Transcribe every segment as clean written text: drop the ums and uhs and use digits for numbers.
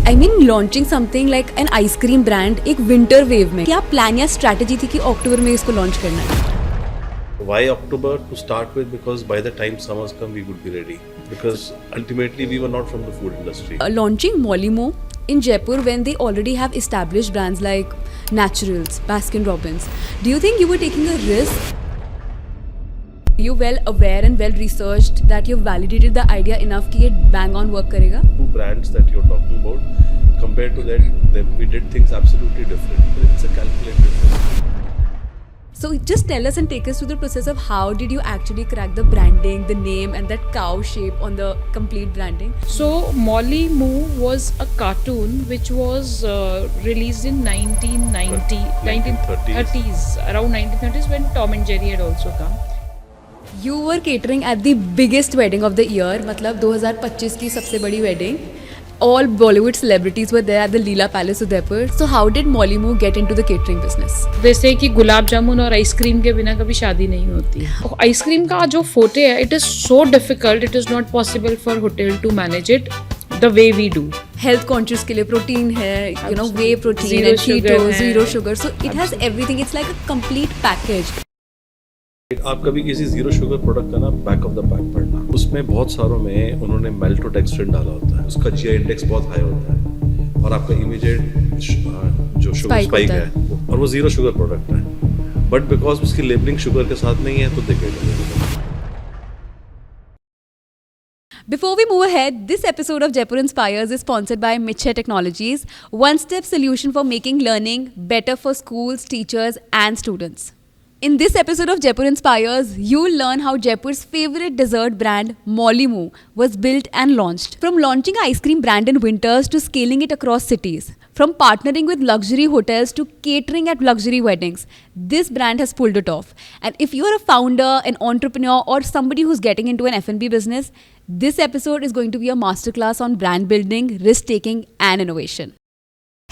I mean launching something like an ice cream brand एक winter wave में क्या plan या strategy थी कि अक्टूबर में इसको launch करना है? Why October to start with? Because by the time summers come, we would be ready. Because ultimately, we were not from the food industry. Launching Molimo in Jaipur when they already have established brands like Naturals, Baskin Robbins. Do you think you were taking a risk? Are you well aware and well researched that you've validated the idea enough कि ये bang on work करेगा? Two brands that you're talking about, compared to that, we did things absolutely different. It's a calculated risk. So just tell us and take us through the process of how did you actually crack the branding, the name and that cow shape on the complete branding? So Molly Moo was a cartoon which was released in 1930s, around 1930s when Tom and Jerry had also come. You were catering at the biggest wedding of the year, मतलब 2025 की सबसे बड़ी wedding. All Bollywood celebrities were there at the Leela Palace, Udaipur. So how did Molly Moo get into the catering business? वैसे कि गुलाब जामुन और ice cream के बिना कभी शादी नहीं होती। आइसक्रीम का जो फोटे है, it is so difficult, it is not possible for hotel to manage it the way we do. Health conscious के लिए protein है, you know, whey protein Zero and keto, sugar है. zero sugar. So it has everything. It's like a complete package. आप कभी किसी zero sugar product का ना back of the pack पढ़ना, उसमें बहुत सारों में उन्होंने मेल्टोडेक्स्ट्रिन डाला होता है, उसका जीआई इंडेक्स बहुत हाई होता है और आपका इमीडिएट जो शुगर स्पाइक है और वो जीरो शुगर प्रोडक्ट है, बट बिकॉज उसकी लेबलिंग शुगर के साथ नहीं है तो दिखेगा। Before we move ahead, this episode of Jaipur Inspires is sponsored by Mitchell Technologies, one-step solution for making learning better for schools, teachers and students. In this episode of Jaipur Inspires, you'll learn how Jaipur's favorite dessert brand, Molly Moo, was built and launched. From launching an ice cream brand in winters to scaling it across cities. From partnering with luxury hotels to catering at luxury weddings, this brand has pulled it off. And if you're a founder, an entrepreneur, or somebody who's getting into an F&B business, this episode is going to be a masterclass on brand building, risk-taking, and innovation.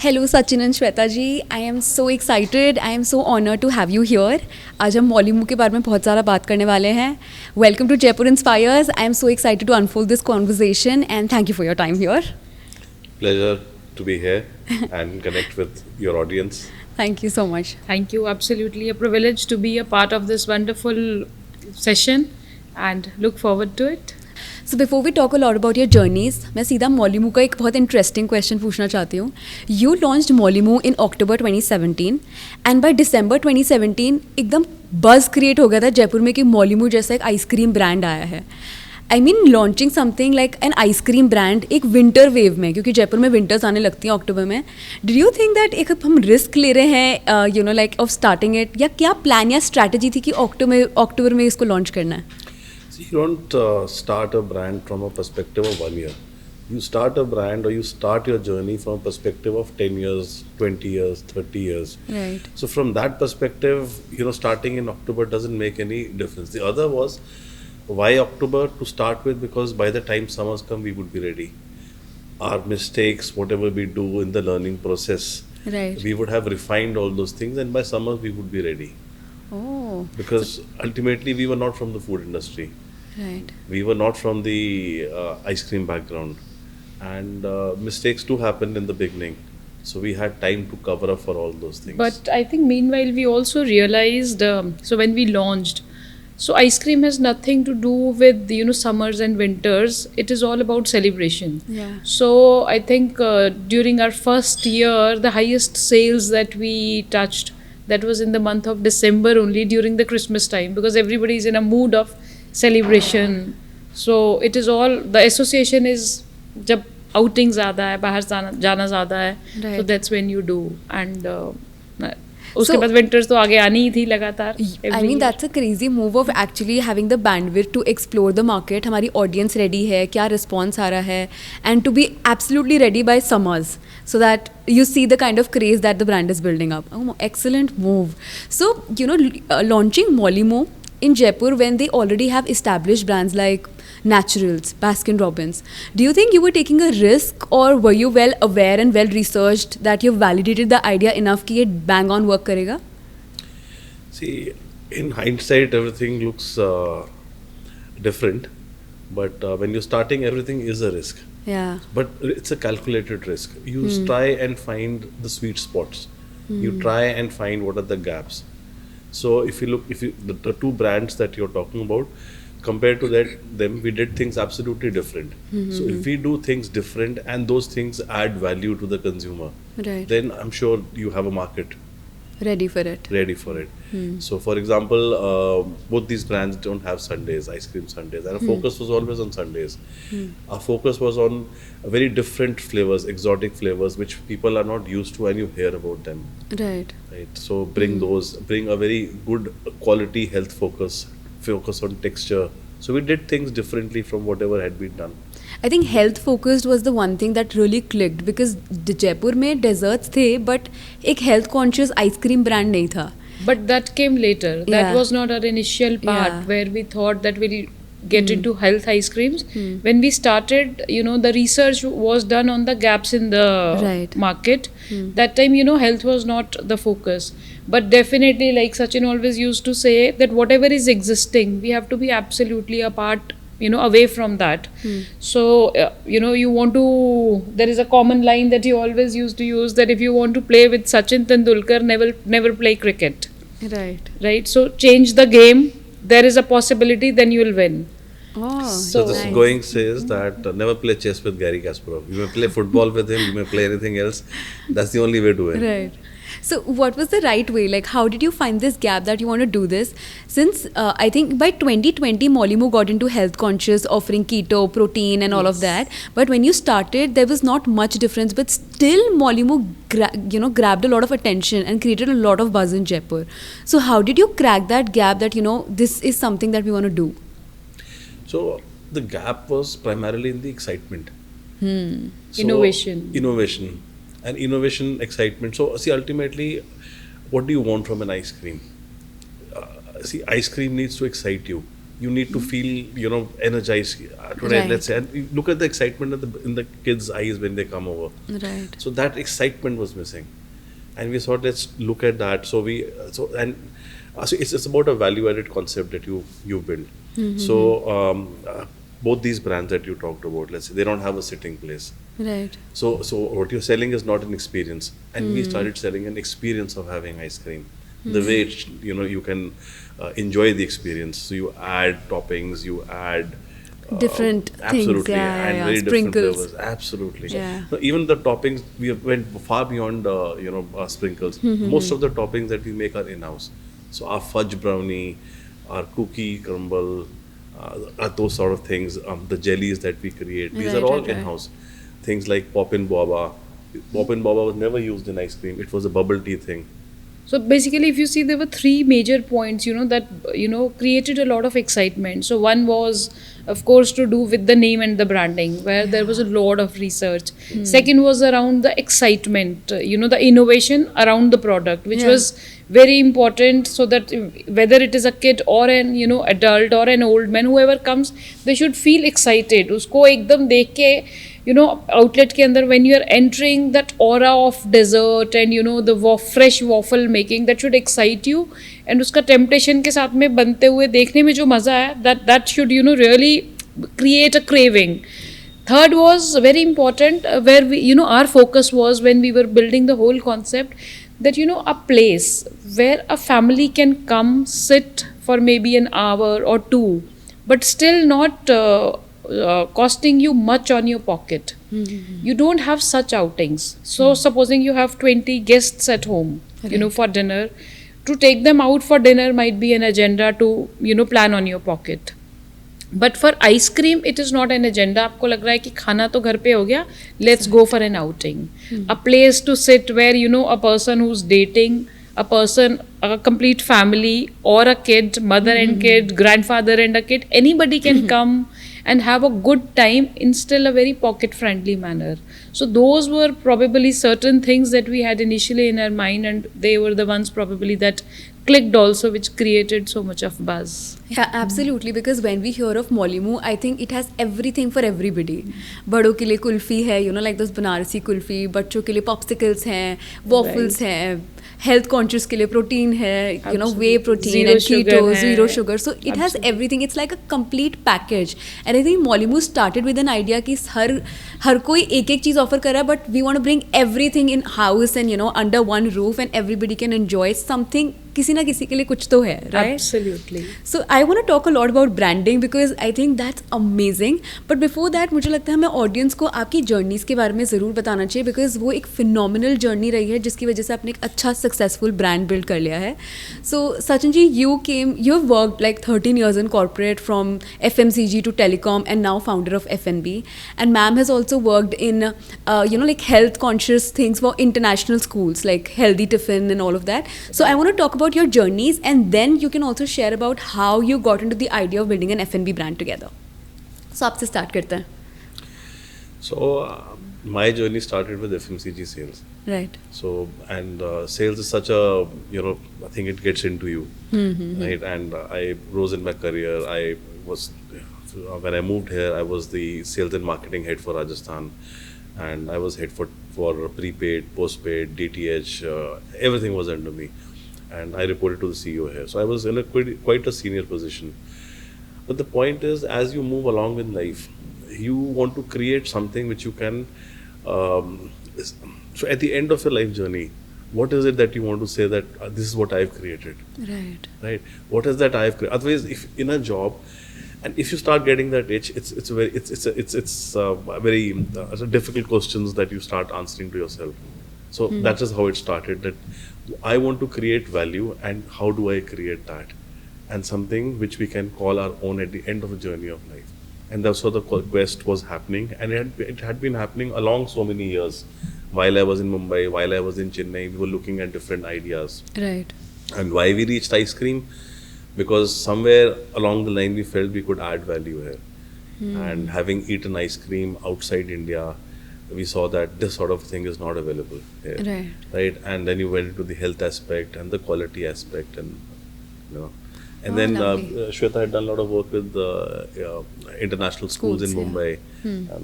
Hello Sachin and Shweta ji, I am so excited, I am so honored to have you here. आज हम Molly Moo के बारे में बहुत सारा बात करने वाले हैं. Welcome to Jaipur Inspires. I am so excited to unfold this conversation and thank you for your time here. Pleasure to be here and connect with your audience. Thank you so much. Thank you. Absolutely a privilege to be a part of this wonderful session and look forward to it. So before we talk a lot about your journeys, मैं सीधा Molly Moo का एक बहुत interesting question पूछना चाहती हूँ. You launched Molly Moo in October 2017 and by December 2017 एकदम buzz create हो गया था जयपुर में कि Molly Moo जैसा एक आइसक्रीम ब्रांड आया है. I mean launching something like an ice cream brand एक winter wave में, क्योंकि जयपुर में winters आने लगती हैं अक्टूबर में. Do you think that एक हम risk ले रहे हैं you know like of starting it, या क्या plan या strategy थी कि अक्टूबर में इसको launch करना है? You don't start a brand from a perspective of 1 year. You start a brand or you start your journey from a perspective of 10 years, 20 years, 30 years. Right. So from that perspective, you know, starting in October doesn't make any difference. The other was, why October to start with? Because by the time summers come, we would be ready. Our mistakes, whatever we do in the learning process, Right. we would have refined all those things and by summer we would be ready. Oh. Because ultimately we were not from the food industry. Right. We were not from the ice cream background, and mistakes too happened in the beginning. So we had time to cover up for all those things. But I think meanwhile we also realized, so when we launched, so ice cream has nothing to do with, you know, summers and winters. It is all about celebration. Yeah. So I think during our first year, the highest sales that we touched, that was in the month of December only, during the Christmas time, because everybody is in a mood of celebration. So it is all, the association is जब outing ज़्यादा है, बाहर जाना ज़्यादा है, Right. so that's when you do. And उसके बाद winters तो आगे आनी ही थी लगातार. I every mean year. that's a crazy move of actually having the bandwidth to explore the market. हमारी audience ready है, क्या response आ रहा है, and to be absolutely ready by summers so that you see the kind of craze that the brand is building up. Oh, excellent move. So you know launching Molly Moo in Jaipur when they already have established brands like Naturals, Baskin Robbins. Do you think you were taking a risk or were you well aware and well researched that you've validated the idea enough कि ये bang on work करेगा? See, in hindsight, everything looks different, but when you're starting, everything is a risk. Yeah. But it's a calculated risk. You try and find the sweet spots. You try and find what are the gaps. So if you the two brands that you're talking about, compared to them, we did things absolutely different. So if we do things different and those things add value to the consumer, Right. then I'm sure you have a market Ready for it. ready for it. So, for example, both these brands don't have Sundays, ice cream Sundays, and our focus was always on Sundays. Our focus was on very different flavors, exotic flavors, which people are not used to, and you hear about them. Right. Right. So, bring a very good quality health focus on texture. So, we did things differently from whatever had been done. I think health focused was the one thing that really clicked because Jaipur में desserts थे but एक health conscious ice cream brand नहीं था. But that came later. That Yeah. was not our initial part Yeah. where we thought that we'll get into health ice creams. When we started, the research was done on the gaps in the Right. market. That time, health was not the focus. But definitely, like Sachin always used to say, that whatever is existing, we have to be absolutely apart, away from that. So, you want to, there is a common line that you always used to use that if you want to play with Sachin Tendulkar, never play cricket. Right. Right? So, change the game. There is a possibility, then you will win. Oh. So this nice. going says that never play chess with Gary Kasparov. You may play football with him, you may play anything else. That's the only way to win. Right. So what was the right way? Like, how did you find this gap that you want to do this? Since I think by 2020, Mollymoo got into health conscious, offering keto, protein and all of that. But when you started, there was not much difference. But still, Mollymoo grabbed a lot of attention and created a lot of buzz in Jaipur. So how did you crack that gap that, this is something that we want to do? So the gap was primarily in the excitement. So, Innovation. And innovation, excitement. So see, ultimately, what do you want from an ice cream? Ice cream needs to excite you. You need to feel, energized. Today, Right. let's say, and you look at the excitement in the kids' eyes when they come over. Right. So that excitement was missing, and we thought let's look at that. So it's about a value-added concept that you build. So both these brands that you talked about, let's say, they don't have a sitting place. Right. So what you're selling is not an experience, and we started selling an experience of having ice cream. The way you can enjoy the experience. So you add toppings, you add Different things, absolutely, yeah, and yeah, very different sprinkles. flavors. Absolutely. Yeah. So even the toppings, we went far beyond sprinkles. Most of the toppings that we make are in-house. So our fudge brownie, our cookie crumble, those sort of things. The jellies that we create, these are all Right. in-house. Things like Poppin' Boba. Poppin' Boba was never used in ice cream. It was a bubble tea thing. So basically, if you see, there were three major points, that, created a lot of excitement. So one was, of course, to do with the name and the branding, where there was a lot of research. Second was around the excitement, the innovation around the product, which Yeah. was very important, so that whether it is a kid or an, adult or an old man, whoever comes, they should feel excited. Usko ekdam dekh ke, outlet के अंदर when you are entering that aura of dessert and the fresh waffle making, that should excite you, and उसका temptation के साथ में बनते हुए देखने में जो मज़ा है, that should really create a craving. Third was very important, where we our focus was when we were building the whole concept, that a place where a family can come sit for maybe an hour or two, but still not costing you much on your pocket. You don't have such outings. So supposing you have 20 guests at home, for dinner, to take them out for dinner might be an agenda to plan on your pocket. But for ice cream, it is not an agenda. आपको लग रहा है कि खाना तो घर पे हो गया, let's go for an outing. A place to sit where a person who's dating, a complete family, or a kid, mother and kid, grandfather and a kid, anybody can come and have a good time in still a very pocket friendly manner. So those were probably certain things that we had initially in our mind, and they were the ones probably that clicked also, which created so much of buzz. Yeah, absolutely. Because when we hear of Mollymoo, I think it has everything for everybody. बड़ों के लिए कुल्फी है, like those Banarasi kulfi. बच्चों के लिए popsicles हैं, waffles हैं, health conscious के लिए प्रोटीन है, you know whey protein Zero and sugar keto, है. Zero sugar, so it has everything. It's like a complete package. And I think मॉलीमू स्टार्टेड विद एन आइडिया कि हर कोई एक एक चीज़ ऑफर कर रहा है, but we want to bring everything in house and you know under one roof and everybody can enjoy something. किसी ना किसी के लिए कुछ तो है, right? Absolutely. So I want to talk a lot about branding because I think that's amazing. But before that, मुझे लगता है हमें ऑडियंस को आपकी जर्नीज़ के बारे में ज़रूर बताना चाहिए, बिकॉज वो एक फिनोमिनल जर्नी रही है जिसकी वजह से आपने एक अच्छा सक्सेसफुल ब्रांड बिल्ड कर लिया है. सो Sachin ji, you have worked like 13 years in corporate from FMCG to telecom and now founder of FNB. And ma'am has also worked in like health conscious things for international schools like Healthy Tiffin and all of that. So I want to talk about your journeys, and then you can also share about how you got into the idea of building an F&B brand together. So आपसे start करते हैं. So my journey started with FMCG sales. Right. So and sales is such a I think it gets into you, right? And I rose in my career. I was when I moved here, I was the sales and marketing head for Rajasthan, and I was head for prepaid, postpaid, DTH. Everything was under me, and I reported to the CEO here. So I was in quite a senior position. But the point is, as you move along in life, you want to create something which you can. So at the end of your life journey, what is it that you want to say that this is what I've created? Right. Right. What is that I've created? Otherwise, if in a job, and if you start getting that itch, it's very difficult questions that you start answering to yourself. So that is how it started. That I want to create value, and how do I create that? And something which we can call our own at the end of the journey of life. And that's how the quest was happening, and it had been happening along so many years. While I was in Mumbai, while I was in Chennai, we were looking at different ideas. Right. And why we reached ice cream? Because somewhere along the line we felt we could add value here. And having eaten ice cream outside India, we saw that this sort of thing is not available here. Right. Right. And then you went into the health aspect and the quality aspect, and and Oh, then lovely. Shweta had done a lot of work with international schools in Schools, Mumbai. yeah.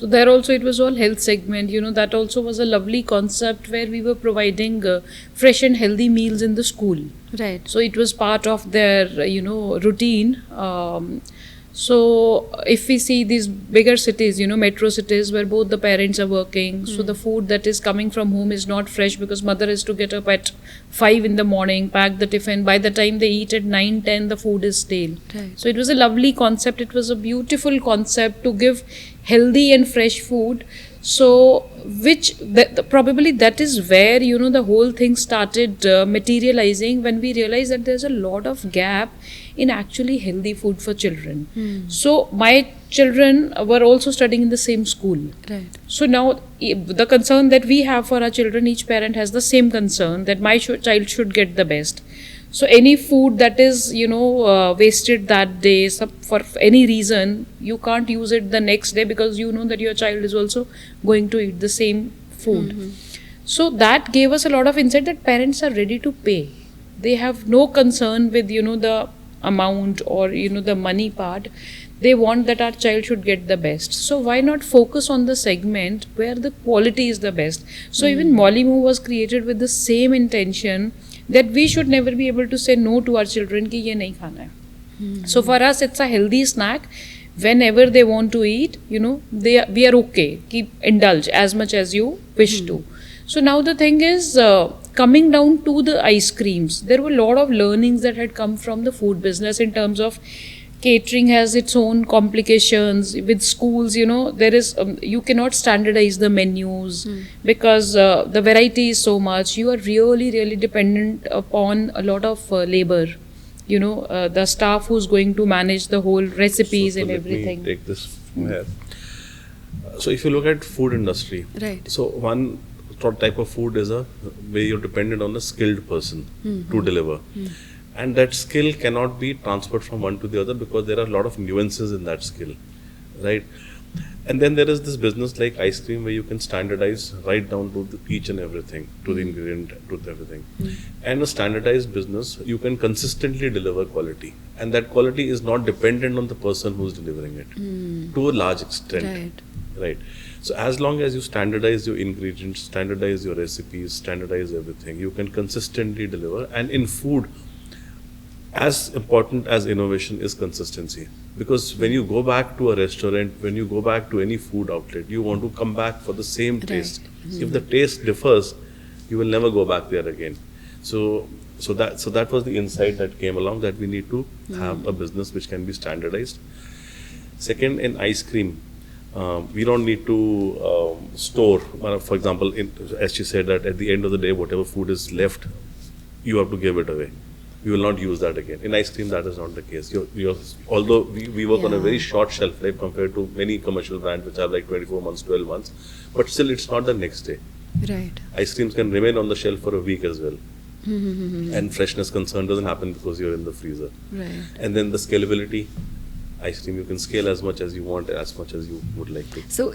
So there also it was all health segment, that also was a lovely concept where we were providing fresh and healthy meals in the school. Right. So it was part of their, routine. So if we see these bigger cities, metro cities where both the parents are working, so the food that is coming from home is not fresh because mother has to get up at 5 in the morning, pack the tiffin. By the time they eat at 9, 10, the food is stale. Right. So it was a lovely concept. It was a beautiful concept to give healthy and fresh food. So probably that is where, the whole thing started materializing when we realized that there's a lot of gap in actually healthy food for children. So my children were also studying in the same school. Right. So now the concern that we have for our children, each parent has the same concern that my child should get the best. So any food that is, wasted that day for any reason, you can't use it the next day because you know that your child is also going to eat the same food. So that gave us a lot of insight that parents are ready to pay. They have no concern with, the amount or, the money part. They want that our child should get the best. So why not focus on the segment where the quality is the best? So even Mollymoo was created with the same intention that we should never be able to say no to our children ki ye nahi khana hai. So for us it's a healthy snack. Whenever they want to eat, we are okay. Keep indulge as much as you wish to. So now the thing is, coming down to the ice creams, there were a lot of learnings that had come from the food business in terms of catering has its own complications. With schools, there is you cannot standardize the menus because the variety is so much. You are really, really dependent upon a lot of labor. The staff who's going to manage the whole recipes and everything. Let me take this from here. So if you look at food industry, Right. so one type of food is where you're dependent on a skilled person to deliver. And that skill cannot be transferred from one to the other because there are a lot of nuances in that skill, right? And then there is this business like ice cream where you can standardize right down to each and everything, to the ingredient, to everything. And a standardized business, you can consistently deliver quality. And that quality is not dependent on the person who's delivering it to a large extent. Right. Right. So as long as you standardize your ingredients, standardize your recipes, standardize everything, you can consistently deliver. And in food, as important as innovation is consistency. Because when you go back to a restaurant, when you go back to any food outlet, you want to come back for the same taste. If the taste differs, you will never go back there again. So that was the insight that came along, that we need to have a business which can be standardized. Second, in ice cream, we don't need to store. For example, as she said, that at the end of the day, whatever food is left, you have to give it away. We will not use that again. In ice cream, that is not the case. Although we work on a very short shelf life compared to many commercial brands which have like 24 months, 12 months, but still it's not the next day. Right. Ice creams can remain on the shelf for a week as well. And freshness concern doesn't happen because you're in the freezer. Right. And then the scalability. Ice cream, you can scale as much as you want, as much as you would like to. So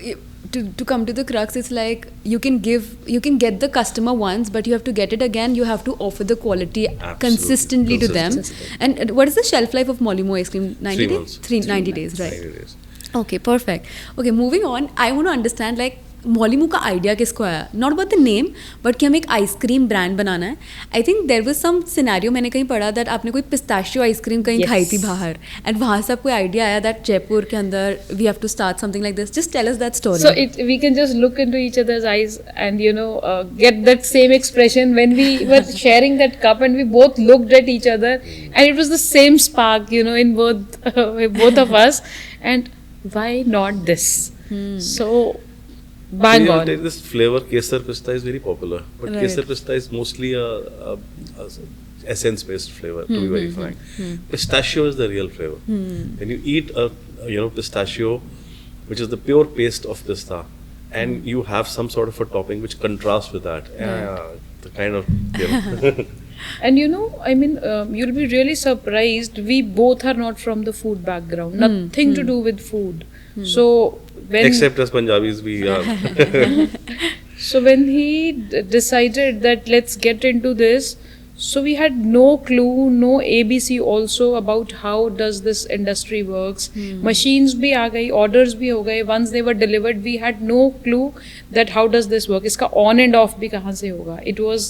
to come to the crux, it's like you can get the customer once, but you have to get it again. You have to offer the quality consistently to them. And what is the shelf life of Molimo ice cream? 90 days? 90 days, right? 90 days. Okay, perfect. Okay, moving on, I want to understand like Molimo का idea किसको आया? Not about the name, but कि हमें एक ice cream brand बनाना है. I think there was some scenario, मैंने कहीं पढ़ा दैट आपने कोई पिस्ताशियो आइसक्रीम कहीं खाई थी बाहर, एंड वहाँ से आपको आइडिया आया दैट जयपुर के अंदर we have to start something like this. Just tell us that story. So we can just look into each other's eyes and get that same expression when we were sharing that cup, and we both looked at each other, and it was the same spark, in both of us. And why not this? So bang on. This flavor Kesar Pista is very popular, but Right. Kesar Pista is mostly a essence-based flavor, to be very frank. Pistachio is the real flavor. When you eat a pistachio, which is the pure paste of pista, and you have some sort of a topping which contrasts with that, the kind of And you'll be really surprised. We both are not from the food background. Nothing to do with food. So when except as Punjabis, we are. So when he decided that let's get into this, so we had no clue, no ABC also about how does this industry works. Machines bhi aa gayi, orders bhi ho gaye. Once they were delivered, we had no clue that how does this work. Iska on and off bhi kahan se hoga. It was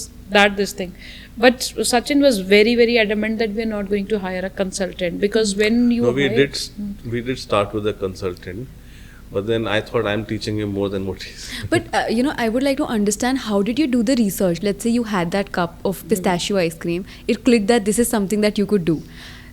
this thing. But Sachin was very, very adamant that we are not going to hire a consultant, because when you we did start with a consultant, but then I thought I'm teaching him more than what he's. But I would like to understand, how did you do the research? Let's say you had that cup of pistachio ice cream. It clicked that this is something that you could do.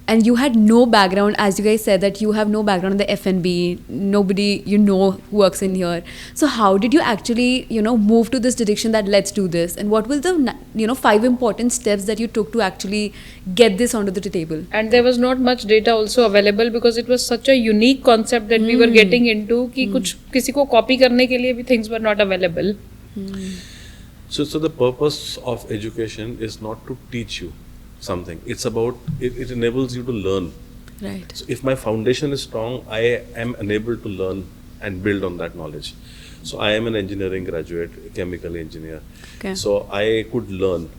And you had no background, as you guys said, that you have no background in the F&B, nobody who works in here. So how did you actually, move to this direction that let's do this? And what were the, 5 important steps that you took to actually get this onto the table? And there was not much data also available, because it was such a unique concept that we were getting into कि कुछ किसी को copy करने के लिए भी things were not available. So the purpose of education is not to teach you something. It's about it enables you to learn. Right. So if my foundation is strong, I am enabled to learn and build on that knowledge. So I am an engineering graduate, chemical engineer. Okay. So I could learn.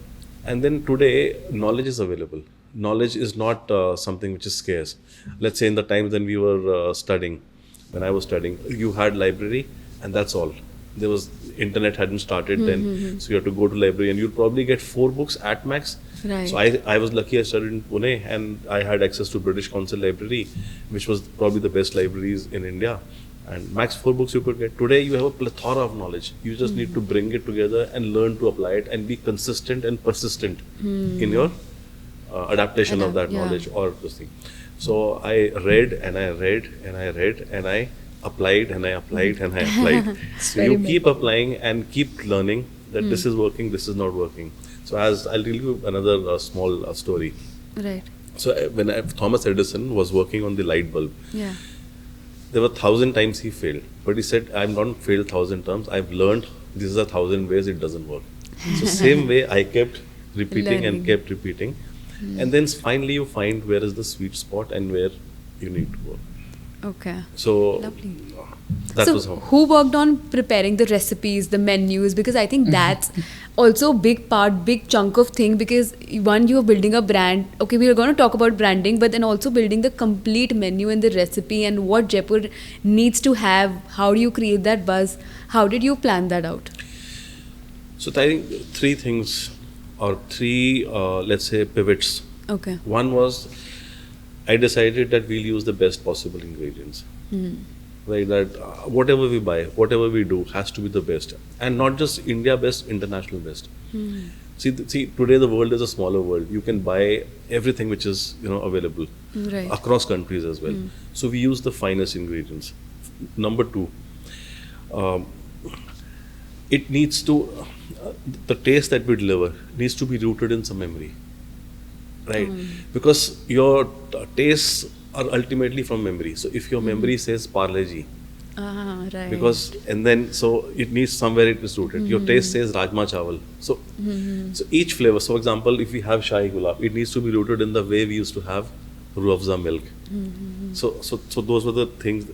And then today, knowledge is available. Knowledge is not something which is scarce. Let's say in the times when we were studying, when I was studying, you had library and that's all. There was internet hadn't started then, so you have to go to library and you'll probably get 4 books at max. Right. So I was lucky, I studied in Pune and I had access to British Council Library, which was probably the best libraries in India. And max 4 books you could get. Today you have a plethora of knowledge. You just need to bring it together and learn to apply it and be consistent and persistent in your adaptation of that knowledge or this thing. So I read and I read and I read and I applied and I applied and I applied. So you keep applying and keep learning that this is working, this is not working. So I'll tell you another small story. Right. So when Thomas Edison was working on the light bulb, there were 1,000 times he failed. But he said, I've not failed 1,000 times. I've learned this is 1,000 ways it doesn't work. So same way I kept repeating and kept repeating. And then finally you find where is the sweet spot and where you need to work. Okay. So Lovely. That so was how. Who worked on preparing the recipes, the menus? Because I think that's also a big chunk of thing, because one, you're building a brand. Okay, we are going to talk about branding, but then also building the complete menu and the recipe and what Jaipur needs to have. How do you create that buzz? How did you plan that out? So I think three things or three, let's say, pivots. Okay. One was I decided that we'll use the best possible ingredients. Right, that whatever we buy, whatever we do has to be the best, and not just India best, international best. See, today the world is a smaller world. You can buy everything which is available Right. across countries as well. So we use the finest ingredients. Number two, um, it needs to the taste that we deliver needs to be rooted in some memory, right? Because your tastes are ultimately from memory. So if your memory says Parle Ji, Right. because and then so it needs somewhere it is rooted. Your taste says Rajma Chawal. So so each flavor. So for example, if we have Shahi Gulab, it needs to be rooted in the way we used to have Ruh Afza milk. So those were the things.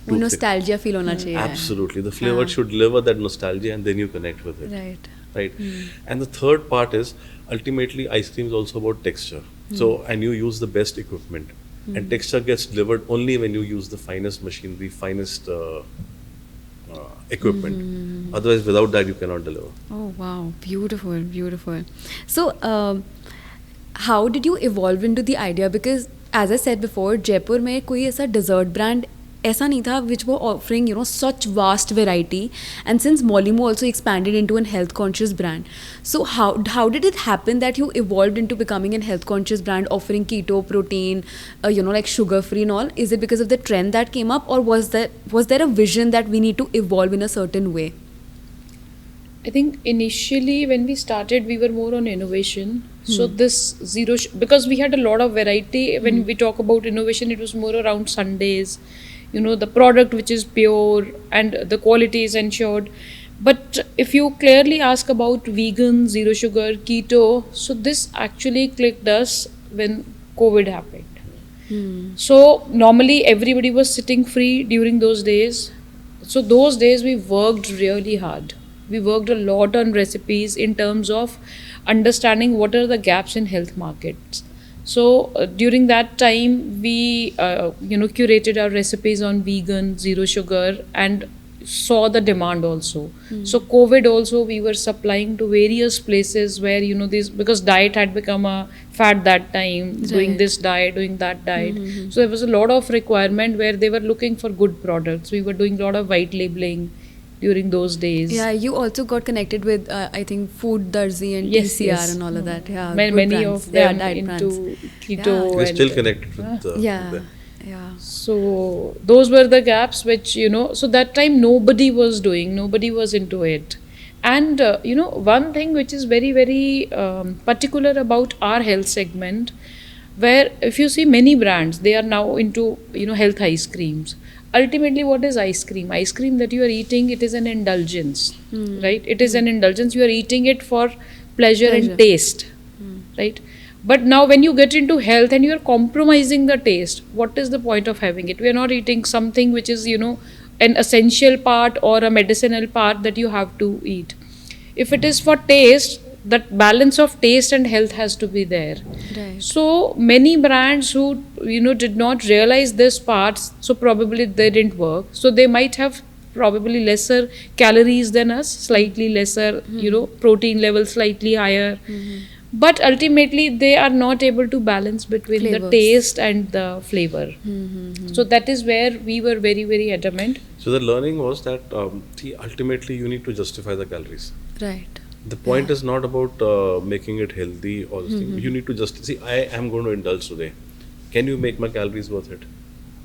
वो nostalgia feel होना चाहिए. Absolutely, the flavor should deliver that nostalgia, and then you connect with it. Right. Right. And the third part is ultimately ice cream is also about texture. So and you use the best equipment, and texture gets delivered only when you use the finest machinery, finest equipment. Otherwise, without that, you cannot deliver. Oh wow, beautiful, beautiful. So, how did you evolve into the idea? Because as I said before, Jaipur में कोई ऐसा dessert brand ऐसा नहीं था which were offering such vast variety, and since Molimo also expanded into an health conscious brand, so how did it happen that you evolved into becoming a health conscious brand offering keto, protein, like sugar free and all? Is it because of the trend that came up, or was there a vision that we need to evolve in a certain way? I think initially when we started, we were more on innovation. So this because we had a lot of variety. When we talk about innovation, it was more around Sundays, the product which is pure and the quality is ensured. But if you clearly ask about vegan, zero sugar, keto, so this actually clicked us when COVID happened. So normally everybody was sitting free during those days. So those days we worked really hard. We worked a lot on recipes in terms of understanding what are the gaps in health markets. So during that time, we curated our recipes on vegan, zero sugar, and saw the demand also. So COVID also, we were supplying to various places where because diet had become a fad that time, doing this diet, doing that diet. So there was a lot of requirement where they were looking for good products. We were doing a lot of white labeling during those days. Yeah, you also got connected with I think Food Darzi and Yes, TCR yes. and all of that. Yeah, Many good of brands. Yeah, them diet into brands. keto. We're and still connected with Yeah, them. yeah. So those were the gaps which so that time nobody was doing, nobody was into it. And one thing which is very very particular about our health segment, where if you see many brands, they are now into health ice creams. Ultimately, what is ice cream? Ice cream that you are eating, it is an indulgence, right? It is an indulgence. You are eating it for pleasure. And taste, right? But now when you get into health and you are compromising the taste, what is the point of having it? We are not eating something which is, an essential part or a medicinal part that you have to eat. If it is for taste, that balance of taste and health has to be there. Right. So many brands who did not realize this parts, so probably they didn't work. So they might have probably lesser calories than us, slightly lesser, protein level slightly higher. But ultimately they are not able to balance between Flavors. the taste and the flavor. So that is where we were very very adamant. So the learning was that ultimately you need to justify the calories. Right. The point is not about making it healthy or this thing. You need to just see, I am going to indulge today. Can you make my calories worth it?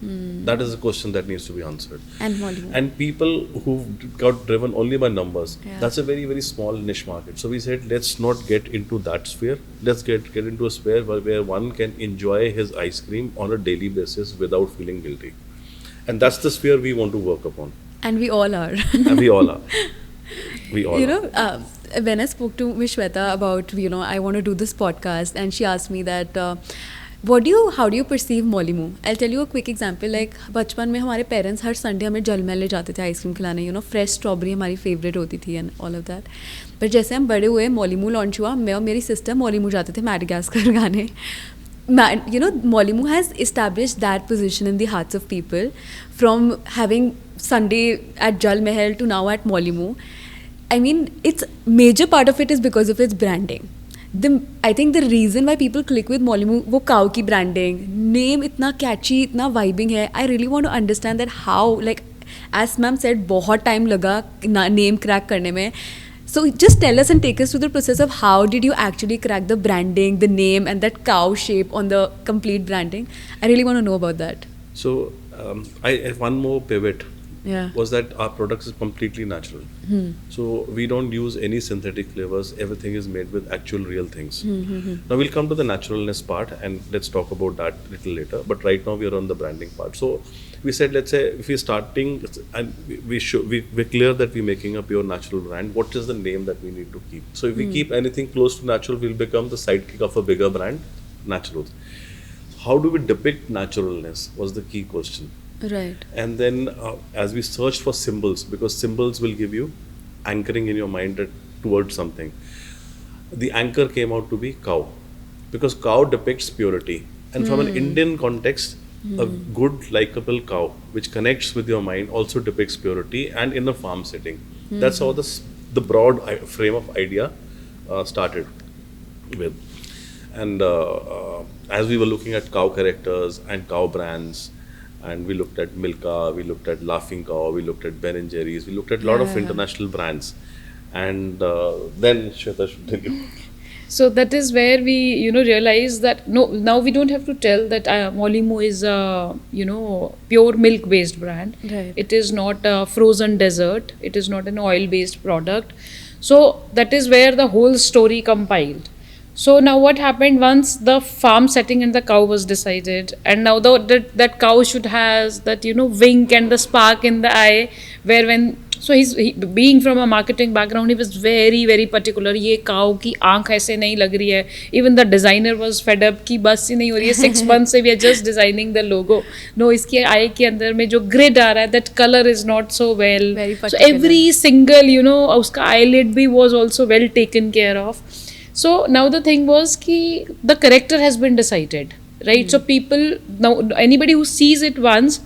That is a question that needs to be answered. And Molimo. And people who got driven only by numbers, Yeah. that's a very, very small niche market. So we said, let's not get into that sphere. Let's get into a sphere where one can enjoy his ice cream on a daily basis without feeling guilty. And that's the sphere we want to work upon. And we all are. And we all are. We all are. When I spoke to Ms. Shweta about, I want to do this podcast, and she asked me that, how do you perceive Molimo? I'll tell you a quick example. Like, बचपन में हमारे parents हर Sunday हमें जलमहल ले जाते थे ice cream खिलाने, fresh strawberry हमारी favorite होती थी and all of that. पर जैसे हम बड़े हुए, Molimo launch हुआ, मैं और मेरी sister Molimo जाते थे Madagascar गाने. Mollymoo has established that position in the hearts of people, from having Sunday at Jal Mahal to now at Mollymoo. I mean, it's major part of it is because of its branding. I think the reason why people click with Mollymoo, वो cow की branding, name इतना catchy, इतना vibing है. I really want to understand that how, like, as ma'am said, बहुत time लगा name crack करने में. So just tell us and take us through the process of how did you actually crack the branding, the name, and that cow shape on the complete branding. I really want to know about that. So one more pivot Yeah. was that our products is completely natural. So we don't use any synthetic flavors. Everything is made with actual real things. Now we'll come to the naturalness part and let's talk about that a little later. But right now we are on the branding part. So we said, let's say if we're starting and we're clear that we're making a pure natural brand, what is the name that we need to keep? So if we keep anything close to natural, we'll become the sidekick of a bigger brand, natural. How do we depict naturalness was the key question. Right. And then as we searched for symbols, because symbols will give you anchoring in your mind towards something, the anchor came out to be cow, because cow depicts purity, and from an Indian context, a good likable cow which connects with your mind also depicts purity, and in a farm setting. That's how the broad frame of idea started with. And as we were looking at cow characters and cow brands, and we looked at Milka, we looked at Laughing Cow, we looked at Ben and Jerry's, we looked at a lot of international brands. And then Shweta should tell you. So that is where we, realize that now we don't have to tell that Mollymoo is a, pure milk-based brand. Right. It is not a frozen dessert. It is not an oil-based product. So that is where the whole story compiled. So now what happened once the farm setting and the cow was decided, and now that cow should has that wink and the spark in the eye, where when so he being from a marketing background, he was very very particular. ये cow की आँख ऐसे नहीं लग रही है. Even the designer was fed up कि बस ही नहीं हो रही है. 6 months से we are just designing the logo. No, इसके eye के अंदर में जो grid आ रहा है, that color is not so well. Very So particular. every single उसका eyelid भी was also well taken care of. So now the thing was कि the character has been decided, right? So people now, anybody who sees it once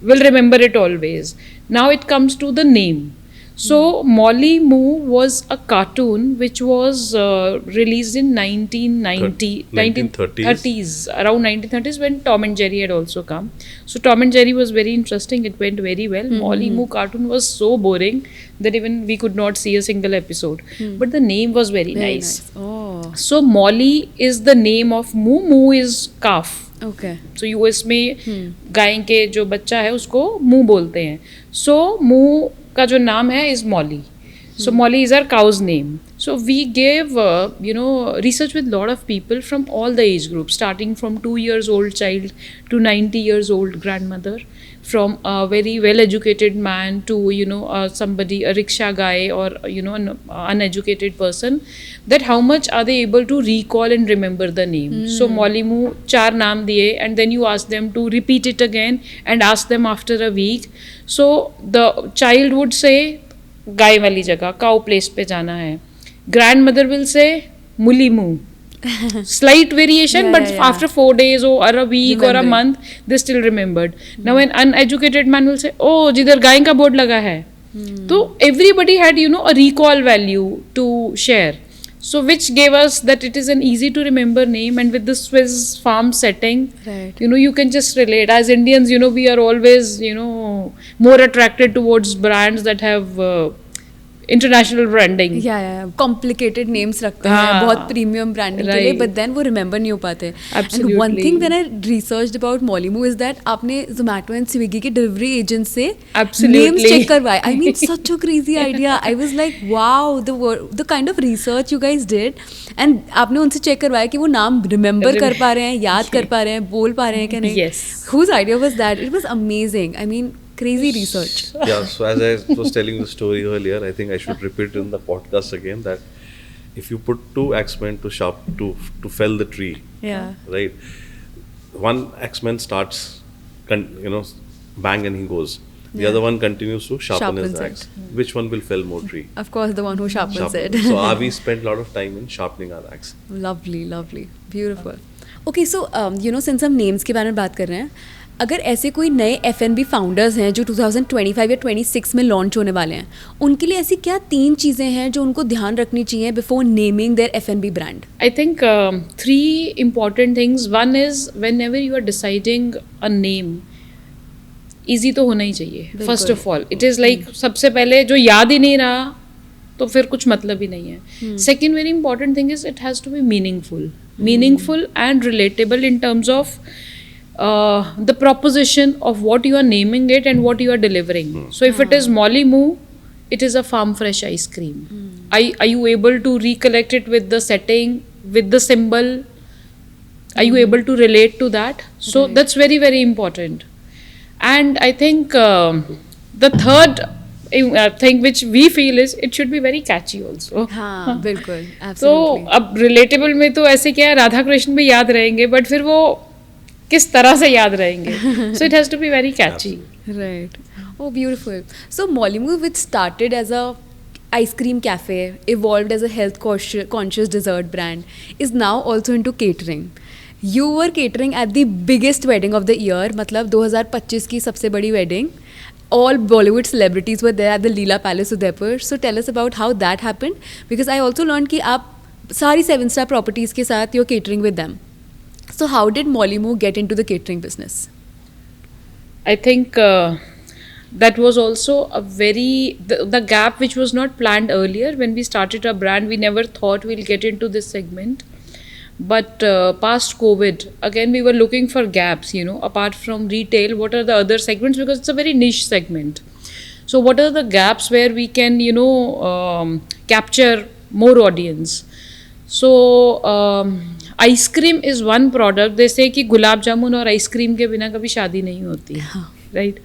will remember it always. Now it comes to the name. So Mollymoo was a cartoon which was released in 1930s, around 1930s, when Tom and Jerry had also come. So Tom and Jerry was very interesting. It went very well. Mollymoo cartoon was so boring that even we could not see a single episode. But the name was very nice. Oh. So Molly is the name of moo. Moo is calf. Okay. So US में गाय के जो बच्चा है उसको moo बोलते हैं. So moo का जो नाम है is Molly. So Molly is our cow's name. So we gave research with lot of people from all the age groups, starting from 2 years old child to 90 years old grandmother, from a very well educated man to somebody, a rickshaw guy, or an uneducated person, that how much are they able to recall and remember the name. So Mollymoo 4 naam diye, and then you ask them to repeat it again and ask them after a week. So the child would say गाय वाली जगह, cow place पे जाना है. Grandmother will say Mollymoo. Slight variation, but after 4 days or a week or a month, they still remembered. Now an uneducated man will say, oh, जिधर गाय का board लगा है. So everybody had a recall value to share. So which gave us that it is an easy to remember name, and with the Swiss farm setting, Right. you can just relate. As Indians, we are always more attracted towards brands that have international branding. Yeah. Complicated names रखते हैं, हाँ. बहुत premium branding के लिए, Right. but then वो remember नहीं हो पाते. Absolutely. And one thing when I researched about Mollymoo is that आपने Zomato and Swiggy के delivery agents से Absolutely. names check करवाए. I mean, such a crazy idea. I was like, wow, the kind of research you guys did, and आपने उनसे check करवाया कि वो नाम remember कर पा रहे हैं, याद कर पा रहे हैं, बोल पा रहे हैं कि नहीं. Yes. Whose idea was that? It was amazing. I mean, crazy research. Yeah, so as I was telling the story earlier, I think I should repeat in the podcast again that if you put 2 axemen to fell the tree, Yeah. right? One axeman starts, bang and he goes. The other one continues to sharpen his Sharpens axe. Which one will fell more tree? Of course, the one who sharpens it. So we spent a lot of time in sharpening our axe. Lovely, lovely, beautiful. Okay so since हम names के बारे में बात कर रहे हैं, अगर ऐसे कोई नए F&B फाउंडर्स हैं जो 2025 या 26 में लॉन्च होने वाले हैं, उनके लिए ऐसी क्या 3 चीज़ें हैं जो उनको ध्यान रखनी चाहिए before naming their F&B brand? I think three important things. One is whenever you are deciding a name, easy तो होना ही चाहिए. First of all, it is like सबसे पहले जो याद ही नहीं रहा तो फिर कुछ मतलब ही नहीं है. Second very important thing is it has to be meaningful and relatable in terms of the proposition of what you are naming it and what you are delivering. So if it is Molly Moo, it is a farm fresh ice cream. Are you able to recollect it with the setting, with the symbol? Are you able to relate to that? So that's very, very important. And I think the third thing which we feel is it should be very catchy also. हाँ बिल्कुल, तो absolutely. अब relatable में तो ऐसे क्या है, राधा कृष्ण भी याद रहेंगे, बट फिर वो किस तरह से याद रहेंगे. So it has to be very catchy. Right. Oh, beautiful. So Molly Moo, which started as a ice cream cafe, evolved as a health conscious dessert brand, is now also into catering. You were catering at the biggest wedding of the year, मतलब 2025 की सबसे बड़ी wedding. All Bollywood celebrities were there at the Leela Palace, Udaipur. So tell us about how that happened, because I also learned कि आप सारी 7-star properties के साथ you're catering with them. So how did Molly Moo get into the catering business? I think that was also a very the gap which was not planned earlier when we started our brand. We never thought we'll get into this segment, but past COVID, again we were looking for gaps. Apart from retail, what are the other segments? Because it's a very niche segment. So what are the gaps where we can capture more audience? So ice cream is one product. जैसे कि गुलाब जामुन और ice cream के बिना कभी शादी नहीं होती, right?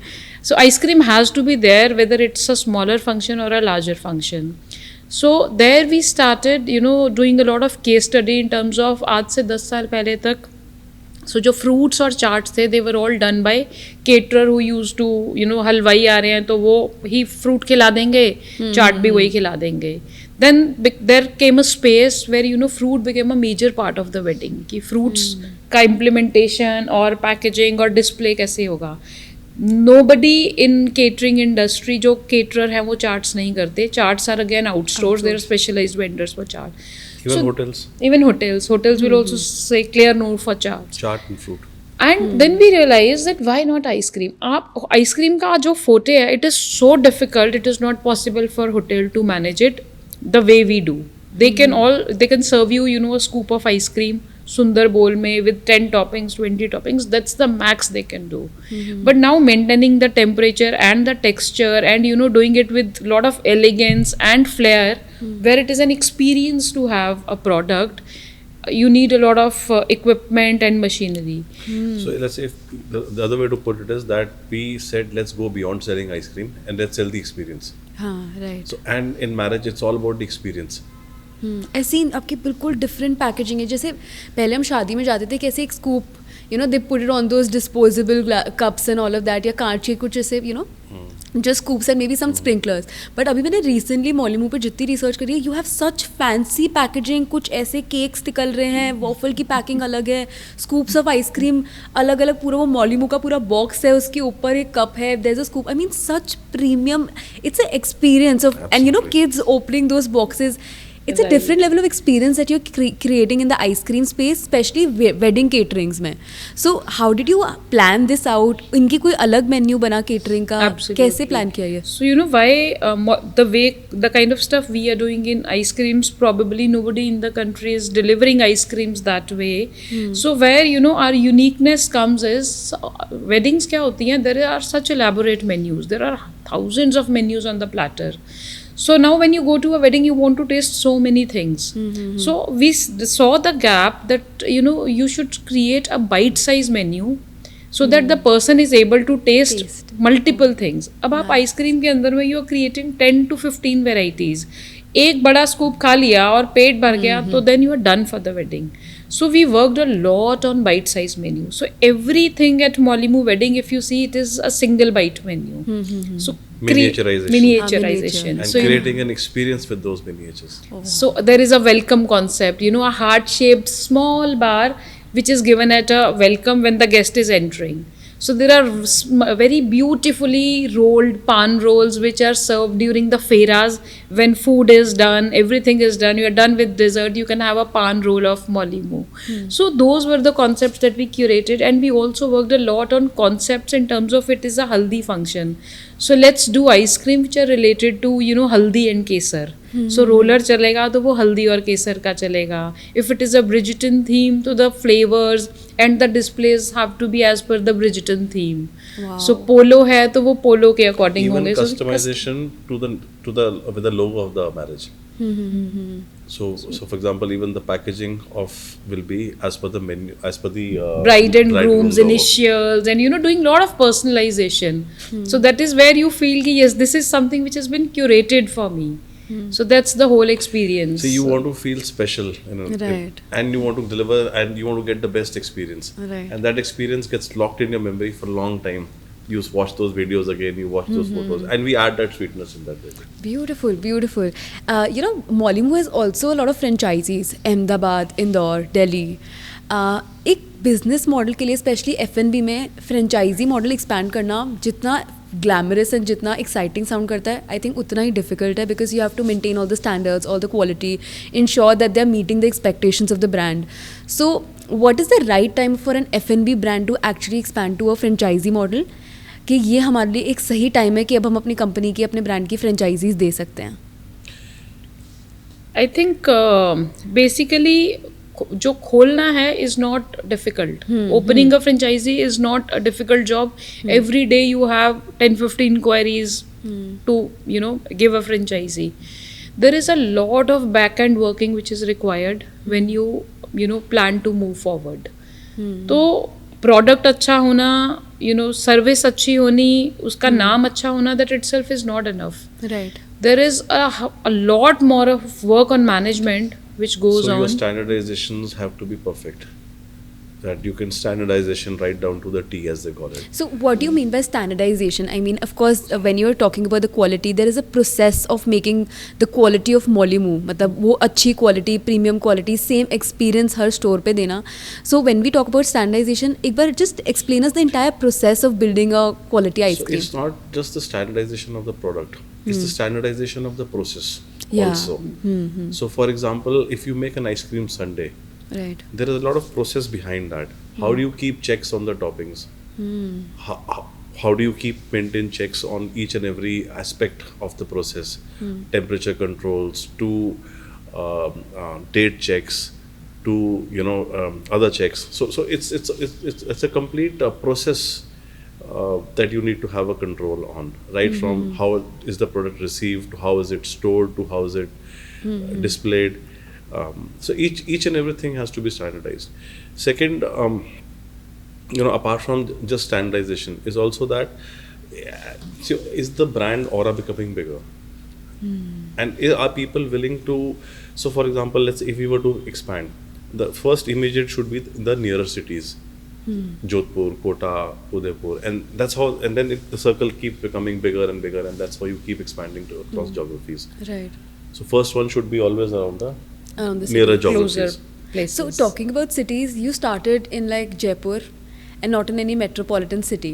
So ice cream has to be there whether it's a smaller function और a larger function. So there we started doing a lot of case study in terms of आज से 10 साल पहले तक. सो जो फ्रूट्स और चाट्स थे, they were all done by caterer who use to हलवाई आ रहे हैं तो वो ही फ्रूट खिला देंगे, चाट भी वही खिला देंगे. Then there came a space where fruit became a major part of the wedding. कि fruits का implementation और packaging और display कैसे होगा. Nobody in catering industry जो caterer हैं वो charts नहीं करते. Charts are again outsourced. There are specialized vendors for chart. Even hotels. Even hotels will also say clear no for charts. Chart and fruit. And then we realized that why not ice cream? आप ice cream का जो फोटे है, it is so difficult. It is not possible for hotel to manage it the way we do. They can serve you a scoop of ice cream sundar bowl mein with 10 toppings, 20 toppings. That's the max they can do. But now maintaining the temperature and the texture and doing it with lot of elegance and flair, where it is an experience to have a product, you need a lot of equipment and machinery. So let's say the other way to put it is that we said let's go beyond selling ice cream and let's sell the experience. हाँ right. So and in marriage it's all about the experience. ऐसी आपकी बिल्कुल different packaging है. जैसे पहले हम शादी में जाते थे, कैसे एक scoop they put it on those disposable cups and all of that, या कांच के कुछ ऐसे just scoops and maybe some sprinklers. But अभी मैंने recently Molly Moo पे जितनी रिसर्च करी है, you have such fancy packaging. कुछ ऐसे केक्स निकल रहे हैं, वॉफल की पैकिंग अलग है, स्कूप्स ऑफ आइसक्रीम अलग अलग, पूरा वो Molly Moo का पूरा बॉक्स है, उसके ऊपर एक कप है, there's a scoop. I mean such premium. It's an experience of, and kids opening those boxes. It's a different level of experience that you're creating in the ice cream space, especially wedding caterings में. So how did you plan this out? इनकी कोई अलग menu बना catering का? Absolutely. कैसे plan किया ये? So why the kind of stuff we are doing in ice creams, probably nobody in the country is delivering ice creams that way. So where our uniqueness comes is weddings क्या होती हैं? There are such elaborate menus. There are thousands of menus on the platter. So now when you go to a wedding, you want to taste so many things. So we saw the gap that you should create a bite-size menu so that the person is able to taste multiple things. अब आप ice cream के अंदर में you are creating 10 to 15 varieties. एक बड़ा scoop खा लिया और पेट भर गया तो then you are done for the wedding. So we worked a lot on bite-size menu. So everything at Molly Moo wedding, if you see, it is a single bite menu. So miniaturization. And So creating an experience with those miniatures. So there is a welcome concept, a heart-shaped small bar which is given at a welcome when the guest is entering. So there are very beautifully rolled pan rolls which are served during the fairas when food is done, everything is done, you are done with dessert, you can have a pan roll of Molimo. So those were the concepts that we curated, and we also worked a lot on concepts in terms of it is a haldi function. So let's do ice cream which are related to haldi and kesar. So roller चलेगा तो वो हल्दी और केसर का चलेगा. If it is a Bridgerton theme, तो the flavors and the displays have to be as per the Bridgerton theme. Wow. So polo है तो वो polo के according Even होंगे. customization to the with the logo of the marriage. So for example, even the packaging will be as per the menu, as per the bride and groom's logo. initials, and doing a lot of personalization. So that is where you feel ki, yes, this is something which has been curated for me. So that's the whole experience. So you want to feel special, Right. and you want to deliver, and you want to get the best experience, Right. and that experience gets locked in your memory for a long time. You watch those videos again, you watch those photos, and we add that sweetness in that way. Beautiful, beautiful. Molimo has also a lot of franchisees. Ahmedabad, Indore, Delhi. एक business model के लिए specially F&B में franchise model expand करना जितना glamorous and जितना exciting sound करता है, I think उतना ही डिफिकल्ट है, because you have to maintain all the standards, all the quality, ensure that they are meeting the expectations of the brand. So what is the right time for an F&B brand to actually expand to a franchise model, कि ये हमारे लिए एक सही time है कि अब हम अपनी कंपनी की, अपने ब्रांड की फ्रेंचाइजीज दे सकते हैं? I think basically जो खोलना है is not difficult. Opening a franchisee is not a difficult job. Every day you have 10-15 queries to give a franchisee. There is a lot of back end working which is required when you plan to move forward. तो product अच्छा होना, service अच्छी होनी, उसका नाम अच्छा होना, that itself is not enough. Right. There is a lot more of work on management which goes So on. your standardizations have to be perfect. That you can standardization right down to the T, as they call it. So what do you mean by standardization? I mean, of course, when you're talking about the quality, there is a process of making the quality of Molimo. मतलब वो अच्छी quality, premium quality, same experience हर store पे देना. So when we talk about standardization, एक बार just explain us the entire process of building a quality ice So cream. it's not just the standardization of the product, it's the standardization of the process Yeah. also. So for example, if you make an ice cream sundae, Right. there is a lot of process behind that. How do you keep checks on the toppings? How do you maintain checks on each and every aspect of the process? Temperature controls to date checks to other checks. So it's a complete process that you need to have a control on, right? From how is the product received, to how is it stored, to how is it displayed. So each and everything has to be standardized. Second, apart from just standardization, is also that so is the brand aura becoming bigger, and are people willing to? So for example, let's say if we were to expand, the first immediate should be the nearer cities, Jodhpur, Kota, Udaipur, and that's how. And then the circle keeps becoming bigger and bigger, and that's why you keep expanding to across geographies. Right. So first one should be always around the Around the nearer city. closer geographies. places. So talking about cities, you started in like Jaipur and not in any metropolitan city.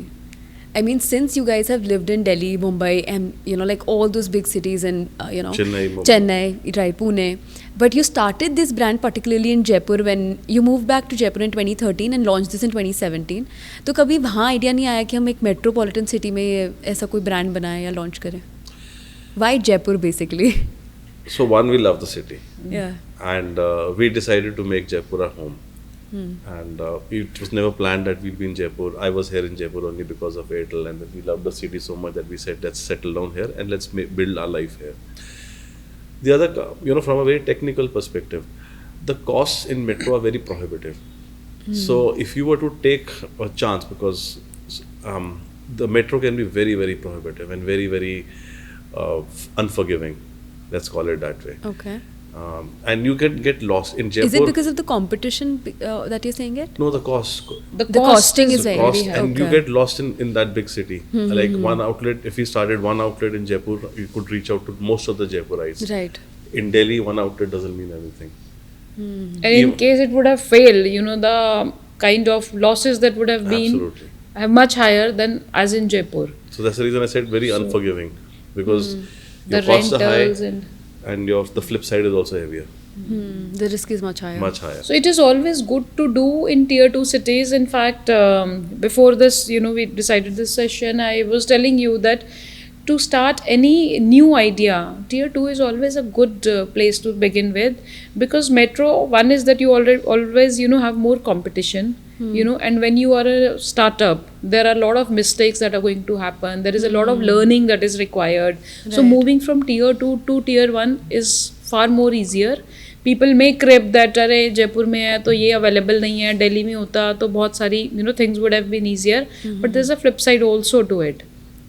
I mean, since you guys have lived in Delhi, Mumbai, and like all those big cities, and Chennai, Mumbai. Chennai, right, Pune, but you started this brand particularly in Jaipur when you moved back to Jaipur in 2013 and launched this in 2017. तो कभी वहाँ idea नहीं आया कि हम एक metropolitan city में ऐसा कोई ब्रांड बनाएं या लॉन्च करें? Why Jaipur basically? So one, we love the city, Yeah. and we decided to make Jaipur our home. And it was never planned that we'd be in Jaipur. I was here in Jaipur only because of Airtel, and we loved the city so much that we said, let's settle down here and let's build our life here. The other, from a very technical perspective, the costs in metro are very prohibitive. So if you were to take a chance, because the metro can be very, very prohibitive and very, very unforgiving. Let's call it that way. Okay. And you can get lost in Jaipur. Is it because of the competition that you're saying it? No, the cost. the The costing is The very cost, high. and you Okay. get lost in that big city. Like one outlet, if we started one outlet in Jaipur, you could reach out to most of the Jaipurites. Right. In Delhi, one outlet doesn't mean anything. And in case it would have failed, you know, the kind of losses that would have been Absolutely. much higher than as in Jaipur. So that's the reason I said very unforgiving, because The your costs are rentals high and the flip side is also heavier, The risk is much higher. much higher. So it is always good to do in tier 2 cities. In fact, before this, you know, we decided this session, I was telling you that to start any new idea, tier 2 is always a good place to begin with, because metro, one is that you always, you know, have more competition, you know, and when you are a startup, there are a lot of mistakes that are going to happen. There is a lot of learning that is required. So Right. moving from tier 2 to tier 1 is far more easier. People may crib that अरे जयपुर में है तो ये available नहीं है, दिल्ली में होता तो बहुत सारी, you know, things would have been easier, but there's a flip side also to it.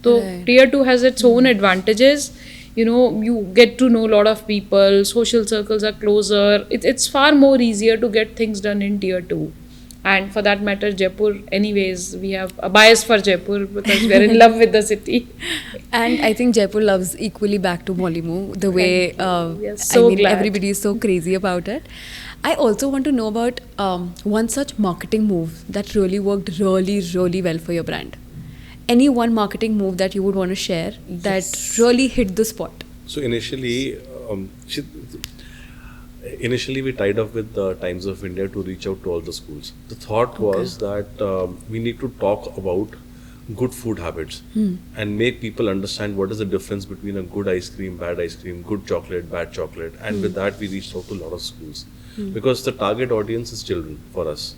So Right. tier 2 has its own advantages. You know, you get to know a lot of people, social circles are closer. It's far more easier to get things done in tier 2. And for that matter, Jaipur, anyways, we have a bias for Jaipur because we're in love with the city. And I think Jaipur loves equally back to Mollymoo, the way We are so glad. everybody is so crazy about it. I also want to know about one such marketing move that really worked really, really well for your brand. Any one marketing move that you would want to share that really hit the spot? So initially we tied up with the Times of India to reach out to all the schools. The thought was that we need to talk about good food habits and make people understand what is the difference between a good ice cream, bad ice cream, good chocolate, bad chocolate. And with that we reached out to a lot of schools because the target audience is children for us.